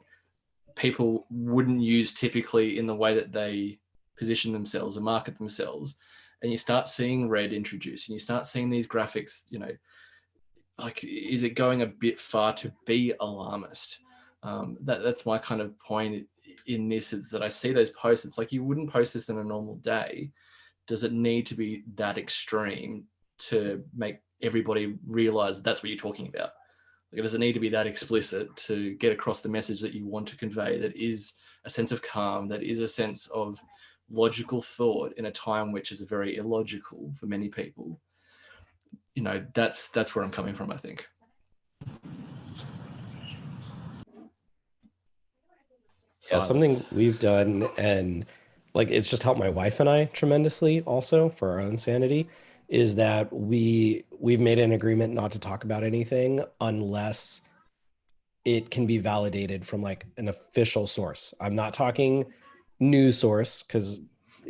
people wouldn't use typically in the way that they position themselves and market themselves, and you start seeing red introduced, and you start seeing these graphics, like, is it going a bit far to be alarmist? That's my kind of point in this, is that I see those posts. It's like, you wouldn't post this in a normal day. Does it need to be that extreme to make everybody realize that's what you're talking about? Like, does it need to be that explicit to get across the message that you want to convey, that is a sense of calm, that is a sense of logical thought in a time which is very illogical for many people? That's where I'm coming from, I think. Yeah, something we've done, and like, it's just helped my wife and I tremendously also for our own sanity, is that we've made an agreement not to talk about anything unless it can be validated from like an official source. I'm not talking news source, because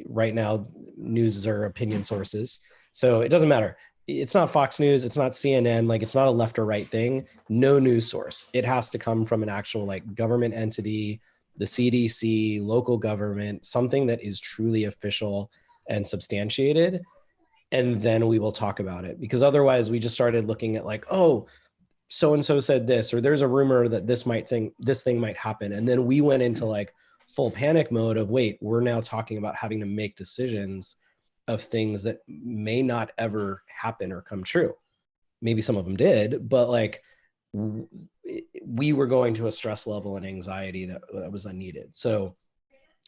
right now news are opinion sources. So it doesn't matter. It's not Fox News. It's not CNN. Like, it's not a left or right thing. No news source. It has to come from an actual like government entity, the CDC, local government, something that is truly official and substantiated. And then we will talk about it, because otherwise we just started looking at like, oh, so-and-so said this, or there's a rumor that this thing might happen. And then we went into like full panic mode of, wait, we're now talking about having to make decisions of things that may not ever happen or come true. Maybe some of them did, but like, we were going to a stress level and anxiety that was unneeded. So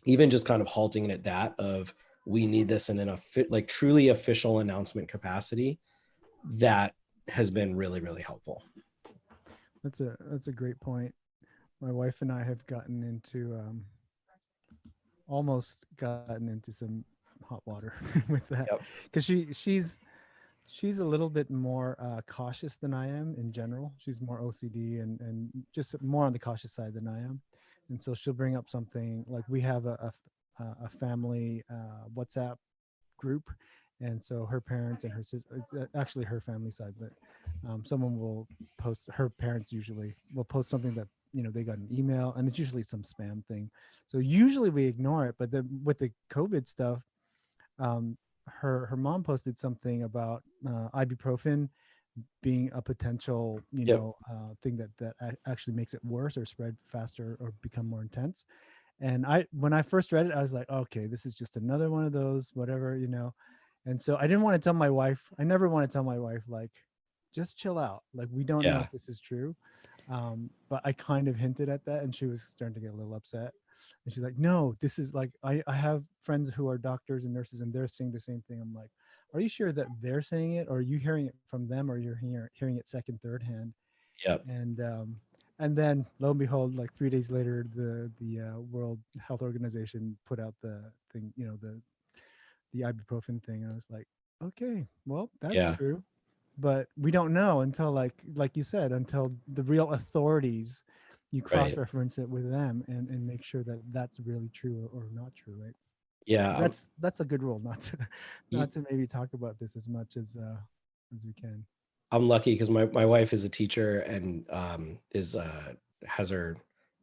even just kind of halting it at that of, we need this in like truly official announcement capacity, that has been really, really helpful. That's a great point. My wife and I have gotten into almost gotten into some hot water with that, because she's She's a little bit more cautious than I am in general. She's more OCD and just more on the cautious side than I am. And so she'll bring up something like we have a family WhatsApp group. And so her parents and her sister, it's actually her family side, but someone will post, her parents usually will post something that, you know, they got an email and it's usually some spam thing. So usually we ignore it. But then with the COVID stuff, her mom posted something about ibuprofen being a potential, you Yep. know, thing that actually makes it worse or spread faster or become more intense. And when I first read it, I was like, okay, this is just another one of those, whatever, you know. And so I didn't want to tell my wife. I never want to tell my wife, like, just chill out. Like, we don't know Yeah. if this is true. But I kind of hinted at that, and she was starting to get a little upset. And she's like, no, this is like, I have friends who are doctors and nurses, and they're saying the same thing. I'm like, are you sure that they're saying it, or are you hearing it from them, or you're hearing it second, third hand? Yep. And then lo and behold, like 3 days later, the World Health Organization put out the thing, you know, the ibuprofen thing. And I was like, okay, well, that's Yeah. true. But we don't know until like you said, until the real authorities, you Right. cross-reference it with them and make sure that that's really true or not true, right? Yeah. That's a good rule, not to Ye- not to maybe talk about this as much as we can. I'm lucky because my wife is a teacher and has her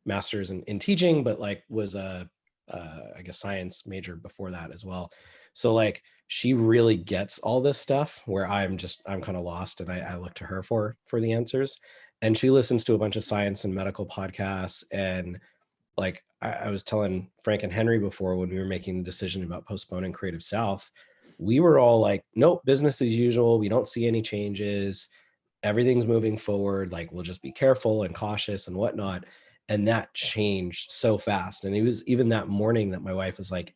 master's in teaching, but like was a I guess science major before that as well. So like she really gets all this stuff where I'm kind of lost, and I look to her for the answers. And she listens to a bunch of science and medical podcasts. And like I was telling Frank and Henry before, when we were making the decision about postponing Creative South, we were all like, nope, business as usual. We don't see any changes. Everything's moving forward. Like, we'll just be careful and cautious and whatnot. And that changed so fast. And it was even that morning that my wife was like,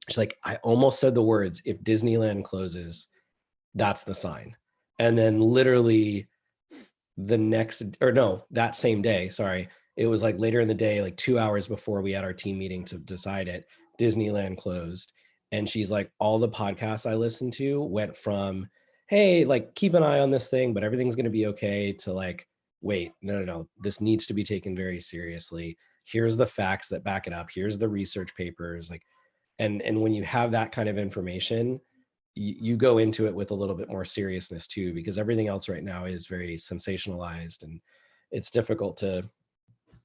she's like, I almost said the words, if Disneyland closes, that's the sign. And then literally that same day, sorry, it was like later in the day, like 2 hours before we had our team meeting to decide it, Disneyland closed. And she's like, all the podcasts I listened to went from, hey, like, keep an eye on this thing, but everything's going to be okay, to like, wait, no, this needs to be taken very seriously. Here's the facts that back it up. Here's the research papers. Like, and when you have that kind of information, you go into it with a little bit more seriousness too, because everything else right now is very sensationalized, and it's difficult to,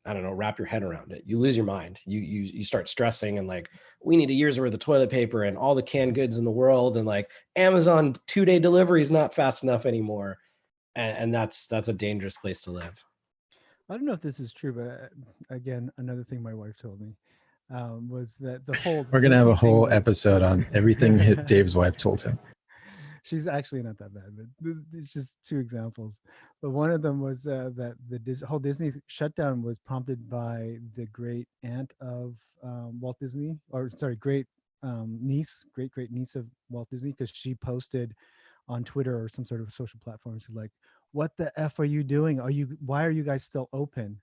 I don't know, wrap your head around it. You lose your mind. You start stressing and like, we need a year's worth of toilet paper and all the canned goods in the world, and like Amazon 2-day delivery is not fast enough anymore. And that's a dangerous place to live. I don't know if this is true, but again, another thing my wife told me was that the whole We're going to have a Disney thing whole was- episode on everything Dave's wife told him. She's actually not that bad, but it's just two examples. But one of them was that the whole Disney shutdown was prompted by the great aunt of Walt Disney, or sorry, great niece, great niece of Walt Disney, because she posted on Twitter or some sort of social platform, she's like, "What the f are you doing? Why are you guys still open?"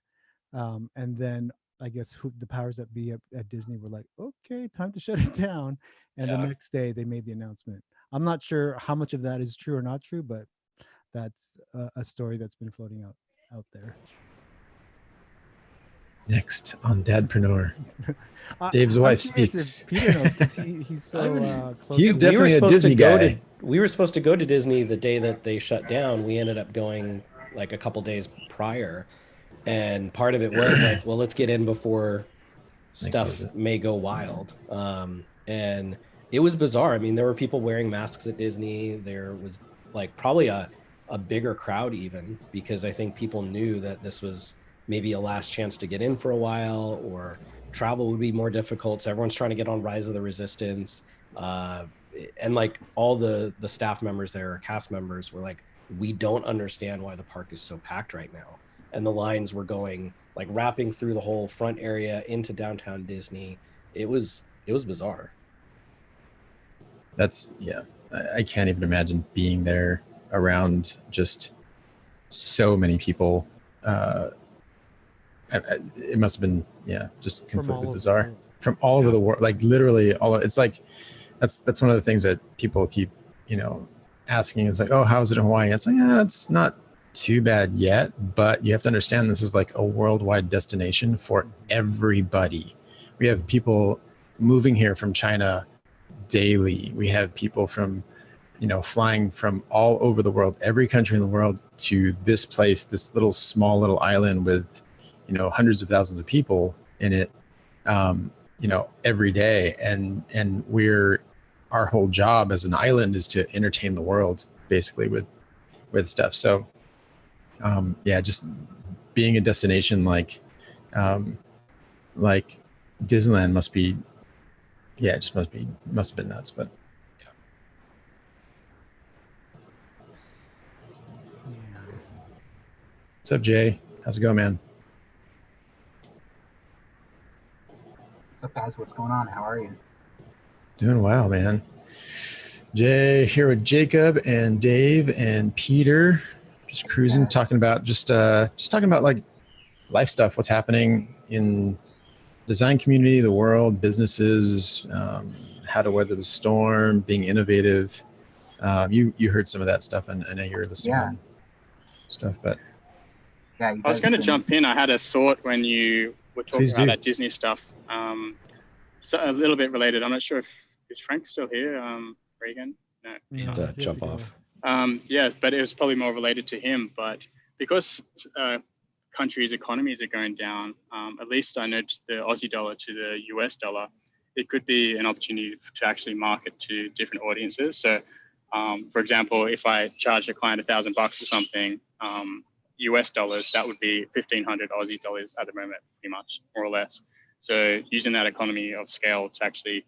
And then I guess the powers that be at Disney were like, okay, time to shut it down. And the next day they made the announcement. I'm not sure how much of that is true or not true, but that's a story that's been floating out there. Next on DadPreneur, Dave's wife speaks. Peter knows because he's so close. He's definitely a Disney guy. We were supposed to go to Disney the day that they shut down. We ended up going like a couple days prior. And part of it was like, well, let's get in before stuff may go wild. And it was bizarre. I mean, there were people wearing masks at Disney. There was like probably a bigger crowd even, because I think people knew that this was maybe a last chance to get in for a while, or travel would be more difficult. So everyone's trying to get on Rise of the Resistance. And like all the staff members there, or cast members, were like, we don't understand why the park is so packed right now. And the lines were going like wrapping through the whole front area into downtown Disney. It was bizarre. I can't even imagine being there around just so many people. It must have been, just completely bizarre from all over the world. Like literally it's like, that's one of the things that people keep, asking, it's like, oh, how's it in Hawaii? It's like, yeah, it's not too bad yet, but you have to understand this is like a worldwide destination for everybody. We have people moving here from China daily. We have people from, flying from all over the world, every country in the world, to this place, this small little island with, hundreds of thousands of people in it, every day. And our whole job as an island is to entertain the world basically with stuff. So, just being a destination like Disneyland must have been nuts, but. What's up, Jay? How's it going, man? What's up, guys? What's going on? How are you? Doing well, man. Jay here with Jacob and Dave and Peter, just cruising, talking about like life stuff, what's happening in design community, the world, businesses, how to weather the storm, being innovative. You heard some of that stuff, and I know you're listening to stuff, but. Yeah, I was going to jump in. I had a thought when you were talking about that Disney stuff. So a little bit related. I'm not sure is Frank still here? Regan? No. Jump off. But it was probably more related to him. But because countries' economies are going down, at least I know the Aussie dollar to the US dollar, it could be an opportunity to actually market to different audiences. So, for example, if I charge a client $1,000 or something, US dollars, that would be 1,500 Aussie dollars at the moment, pretty much, more or less. So using that economy of scale to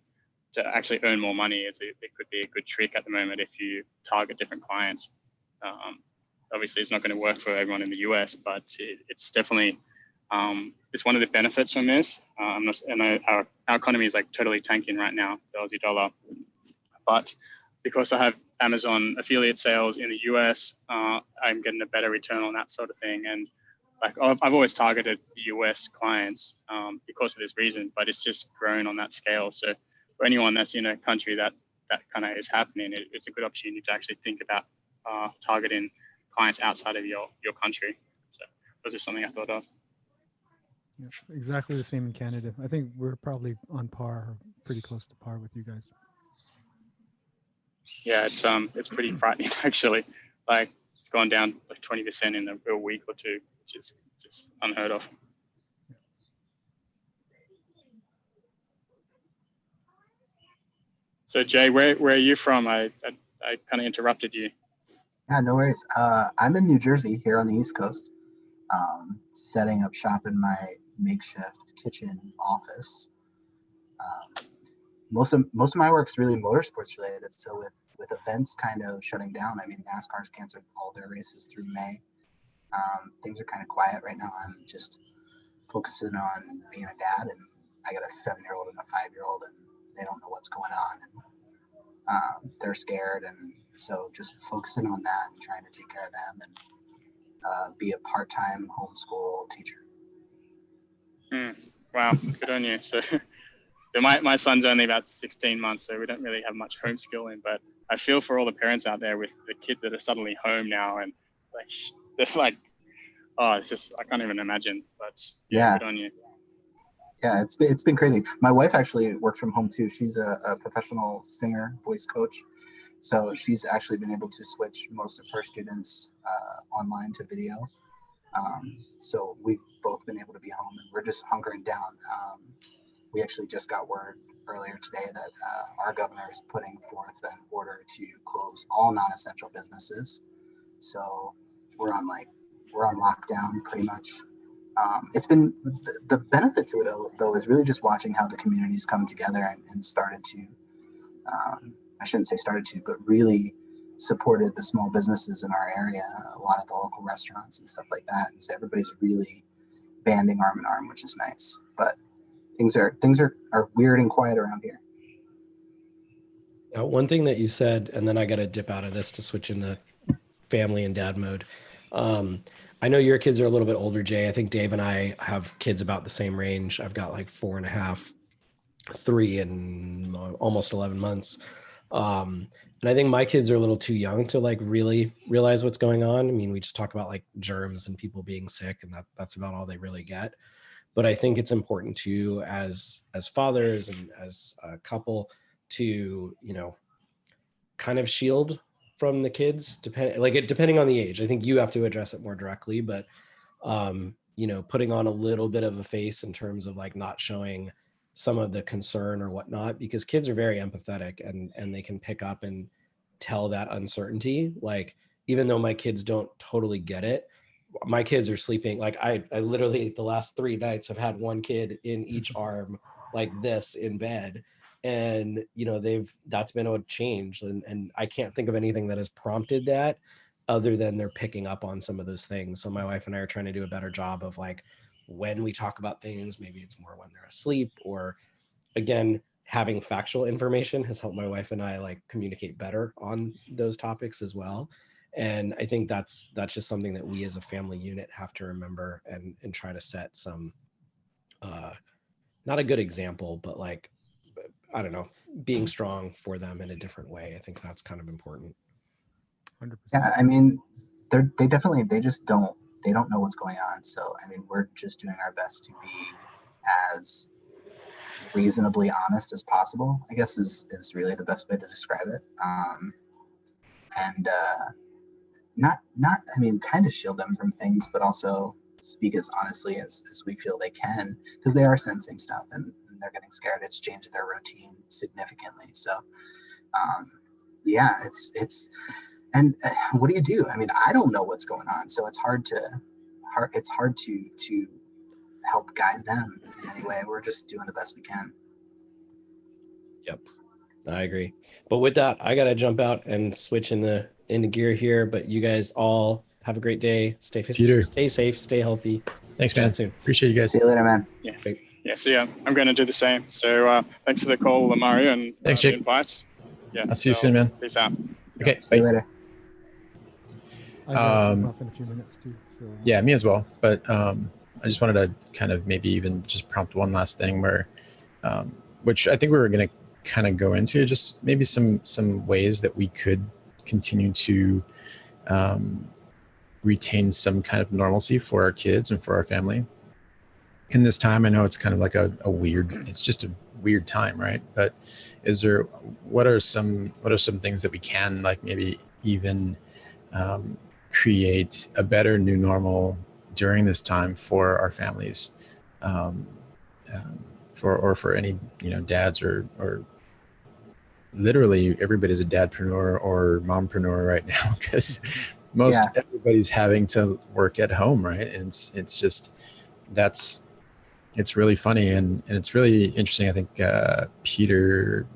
actually earn more money, it could be a good trick at the moment if you target different clients. Obviously, it's not going to work for everyone in the US, but it's definitely it's one of the benefits from this. Our economy is like totally tanking right now, the Aussie dollar, but because I have Amazon affiliate sales in the US, I'm getting a better return on that sort of thing. And like I've always targeted the US clients because of this reason, but it's just grown on that scale. So for anyone that's in a country that kind of is happening, it's a good opportunity to actually think about targeting clients outside of your country. So this is something I thought of. Yeah, exactly the same in Canada. I think we're probably on par, pretty close to par with you guys. Yeah, it's pretty frightening actually. Like it's gone down like 20% in a week or two, which is just unheard of. So Jay, where are you from? I kind of interrupted you. Yeah, no worries. I'm in New Jersey here on the East Coast, setting up shop in my makeshift kitchen office. Most of my work is really motorsports related. So with events kind of shutting down, I mean, NASCAR's canceled all their races through May. Things are kind of quiet right now. I'm just focusing on being a dad, and I got a 7-year-old and a 5-year-old, and they don't know what's going on, and they're scared, and so just focusing on that and trying to take care of them and be a part-time homeschool teacher. Wow, good on you. So my son's only about 16 months, so we don't really have much homeschooling, but I feel for all the parents out there with the kids that are suddenly home now, and like they're like, oh, it's just, I can't even imagine, but yeah, good on you. Yeah, it's been crazy. My wife actually works from home too. She's a professional singer, voice coach. So she's actually been able to switch most of her students online to video. So we've both been able to be home, and we're just hunkering down. We actually just got word earlier today that our governor is putting forth an order to close all non-essential businesses. So we're on lockdown pretty much. It's been the benefit to it though is really just watching how the communities come together and started to, I shouldn't say started to, but really supported the small businesses in our area, a lot of the local restaurants and stuff like that. And so everybody's really banding arm in arm, which is nice. But things are weird and quiet around here. One thing that you said, and then I got to dip out of this to switch into family and dad mode. I know your kids are a little bit older, Jay. I think Dave and I have kids about the same range. I've got like 4.5, 3, and almost 11 months. And I think my kids are a little too young to like really realize what's going on. I mean, we just talk about like germs and people being sick, and that's about all they really get. But I think it's important to, as fathers and as a couple, to, you know, kind of shield from the kids, depending on the age. I think you have to address it more directly, but you know, putting on a little bit of a face in terms of like not showing some of the concern or whatnot, because kids are very empathetic, and they can pick up and tell that uncertainty. Like, even though my kids don't totally get it, my kids are sleeping. Like I literally the last 3 nights have had one kid in each arm like this in bed. And, you know, that's been a change. And I can't think of anything that has prompted that other than they're picking up on some of those things. So my wife and I are trying to do a better job of like, when we talk about things, maybe it's more when they're asleep, or again, having factual information has helped my wife and I like communicate better on those topics as well. And I think that's just something that we as a family unit have to remember and try to set some, not a good example, but like, I don't know, being strong for them in a different way. I think that's kind of important. 100%. Yeah, I mean, they definitely, they don't know what's going on. So, I mean, we're just doing our best to be as reasonably honest as possible, I guess is really the best way to describe it. And not, I mean, kind of shield them from things, but also speak as honestly as we feel they can, because they are sensing stuff and they're getting scared. It's changed their routine significantly. So, yeah, it's, and what do you do? I mean, I don't know what's going on, so it's hard to help guide them in any way. We're just doing the best we can. Yep, I agree. But with that, I gotta jump out and switch into gear here. But you guys all have a great day. Stay safe, stay healthy. Thanks, man. Soon. Appreciate you guys. See you later, man. Yeah. Yeah. So yeah, I'm going to do the same. So thanks for the call, Mario, and thanks, the Jake. invite. Yeah. I'll see you soon, man. Peace out. Okay. See you later. I gotta jump off in a few minutes too. So Yeah, me as well. But I just wanted to kind of maybe even just prompt one last thing where, which I think we were going to kind of go into, just maybe some ways that we could continue to retain some kind of normalcy for our kids and for our family in this time. I know it's kind of like a weird, it's just a weird time, right? But what are some things that we can, like, maybe even create a better new normal during this time for our families, for any, you know, dads or literally everybody's a dadpreneur or mompreneur right now, because everybody's having to work at home, right? And it's just, it's really funny and it's really interesting. I think Peter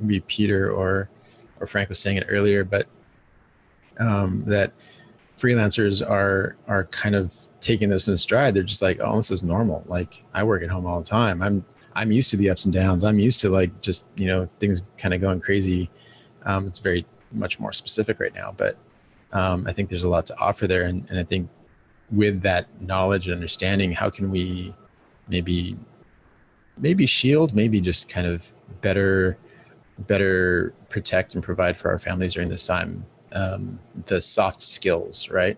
or Frank was saying it earlier, but that freelancers are kind of taking this in stride. They're just like, oh, this is normal. Like, I work at home all the time. I'm used to the ups and downs. I'm used to, like, just, you know, things kind of going crazy. It's very much more specific right now, but I think there's a lot to offer there. And I think with that knowledge and understanding, how can we maybe shield, maybe just kind of better protect and provide for our families during this time, the soft skills, right?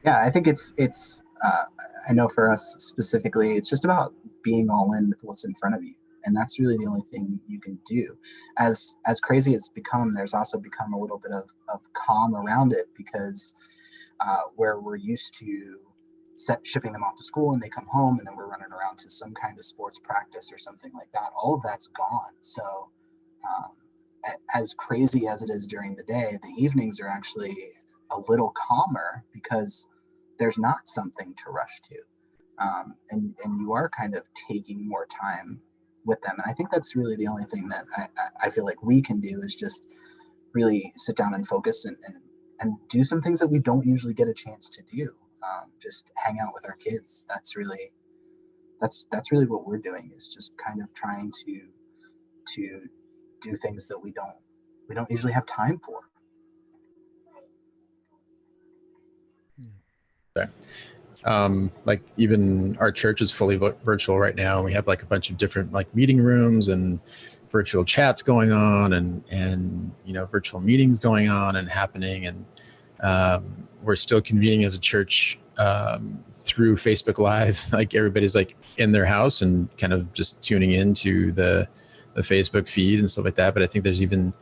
Yeah, I think it's I know for us specifically, it's just about being all in with what's in front of you. And that's really the only thing you can do. As crazy as it's become, there's also become a little bit of calm around it, because where we're used to shipping them off to school and they come home and then we're running around to some kind of sports practice or something like that, all of that's gone. So as crazy as it is during the day, the evenings are actually a little calmer because there's not something to rush to. And you are kind of taking more time with them. And I think that's really the only thing that I feel like we can do, is just really sit down and focus and do some things that we don't usually get a chance to do. Just hang out with our kids. That's really what we're doing, is just kind of trying to do things that we don't usually have time for. Okay. Like, even our church is fully virtual right now. We have like a bunch of different like meeting rooms and virtual chats going on and virtual meetings going on and happening, and we're still convening as a church through Facebook Live. Like everybody's like in their house and kind of just tuning into the Facebook feed and stuff like that. But I think there's even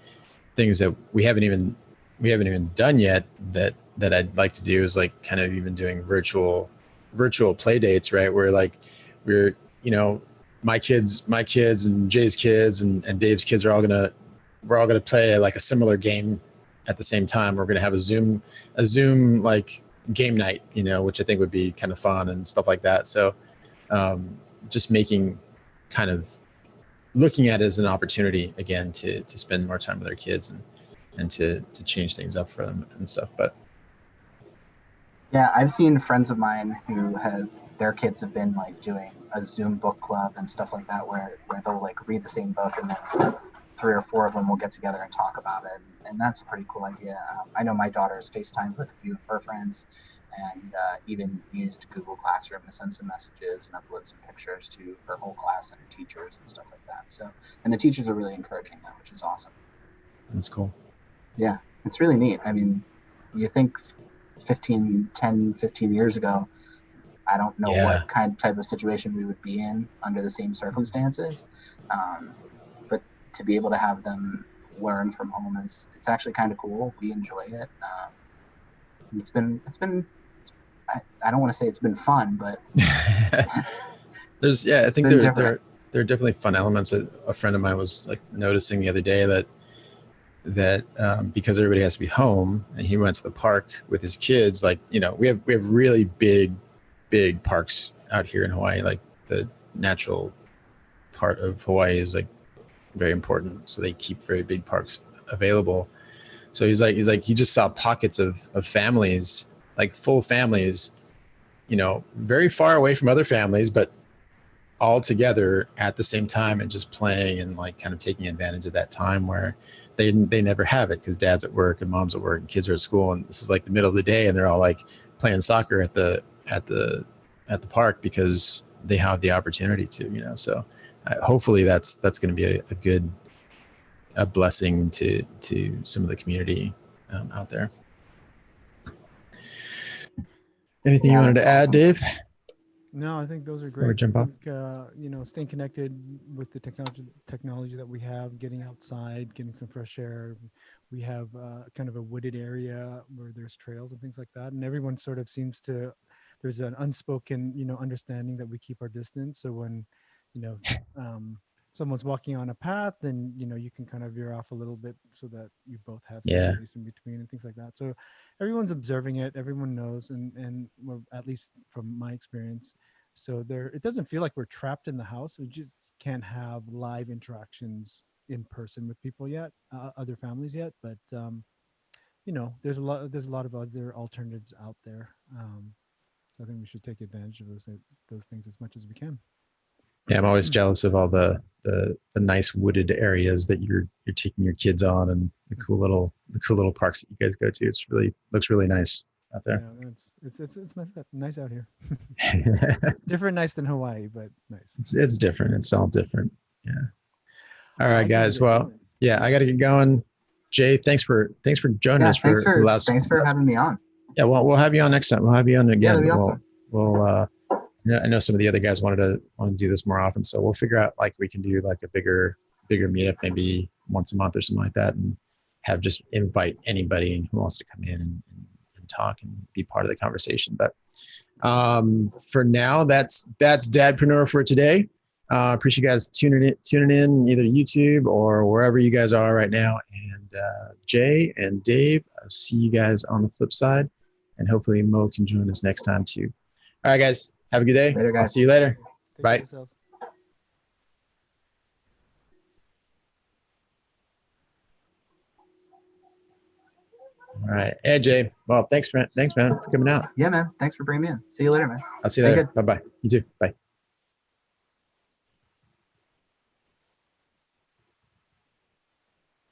things that we haven't even done yet that I'd like to do, is like kind of even doing virtual play dates, right? Where like we're, my kids and Jay's kids and Dave's kids we're all gonna play like a similar game at the same time. We're gonna have a Zoom like game night, which I think would be kind of fun and stuff like that. So just making kind of looking at it as an opportunity again to spend more time with our kids and to change things up for them and stuff. But yeah, I've seen friends of mine who their kids have been like doing a Zoom book club and stuff like that, where they'll like read the same book and then 3 or 4 of them will get together and talk about it. And that's a pretty cool idea. I know my daughter's FaceTimed with a few of her friends and even used Google Classroom to send some messages and upload some pictures to her whole class and her teachers and stuff like that. So, and the teachers are really encouraging that, which is awesome. That's cool. Yeah, it's really neat. I mean, you think 10, 15 years ago, I don't know what type of situation we would be in under the same circumstances. But to be able to have them learn from home it's actually kind of cool. We enjoy it. It's been I don't want to say it's been fun, but I think there are definitely fun elements. A friend of mine was like noticing the other day that because everybody has to be home, and he went to the park with his kids. Like, we have really big parks out here in Hawaii. Like the natural part of Hawaii is like very important, so they keep very big parks available. So he's like he just saw pockets of families, like full families, very far away from other families, but all together at the same time and just playing and like kind of taking advantage of that time where they never have it because dad's at work and mom's at work and kids are at school, and this is like the middle of the day and they're all like playing soccer at the park because they have the opportunity to, so hopefully that's going to be a blessing to some of the community out there. Anything you wanted to add, Dave? No, I think those are great. Jump off. Staying connected with the technology that we have, getting outside, getting some fresh air. We have kind of a wooded area where there's trails and things like that, and everyone sort of seems to. There's an unspoken, understanding that we keep our distance. So when, someone's walking on a path, then you can kind of veer off a little bit so that you both have some space in between and things like that. So everyone's observing it, everyone knows, and well, at least from my experience. So it doesn't feel like we're trapped in the house. We just can't have live interactions in person with people yet, other families yet. But there's a lot of other alternatives out there. So I think we should take advantage of those things as much as we can. Yeah, I'm always jealous of all the nice wooded areas that you're taking your kids on, and the cool little parks that you guys go to. Looks really nice out there. Yeah, it's nice out here. Different nice than Hawaii, but nice. It's different. It's all different. Yeah. All right, guys. Well, yeah, I got to get going. Jay, thanks for joining us for the last. Thanks for having me on. Yeah, well, we'll have you on next time. We'll have you on again. Yeah, that'd be awesome. We'll I know some of the other guys want to do this more often, so we'll figure out like we can do like a bigger meetup, maybe once a month or something like that, and have just invite anybody who wants to come in and talk and be part of the conversation. But for now, that's Dadpreneur for today. Appreciate you guys tuning in either YouTube or wherever you guys are right now. And Jay and Dave, I'll see you guys on the flip side, and hopefully Mo can join us next time too. All right, guys. Have a good day. Later, guys. I'll see you later. Bye. All right. Hey, Jay. Well, thanks, man, for coming out. Yeah, man. Thanks for bringing me in. See you later, man. I'll see you later. Bye-bye. You too. Bye.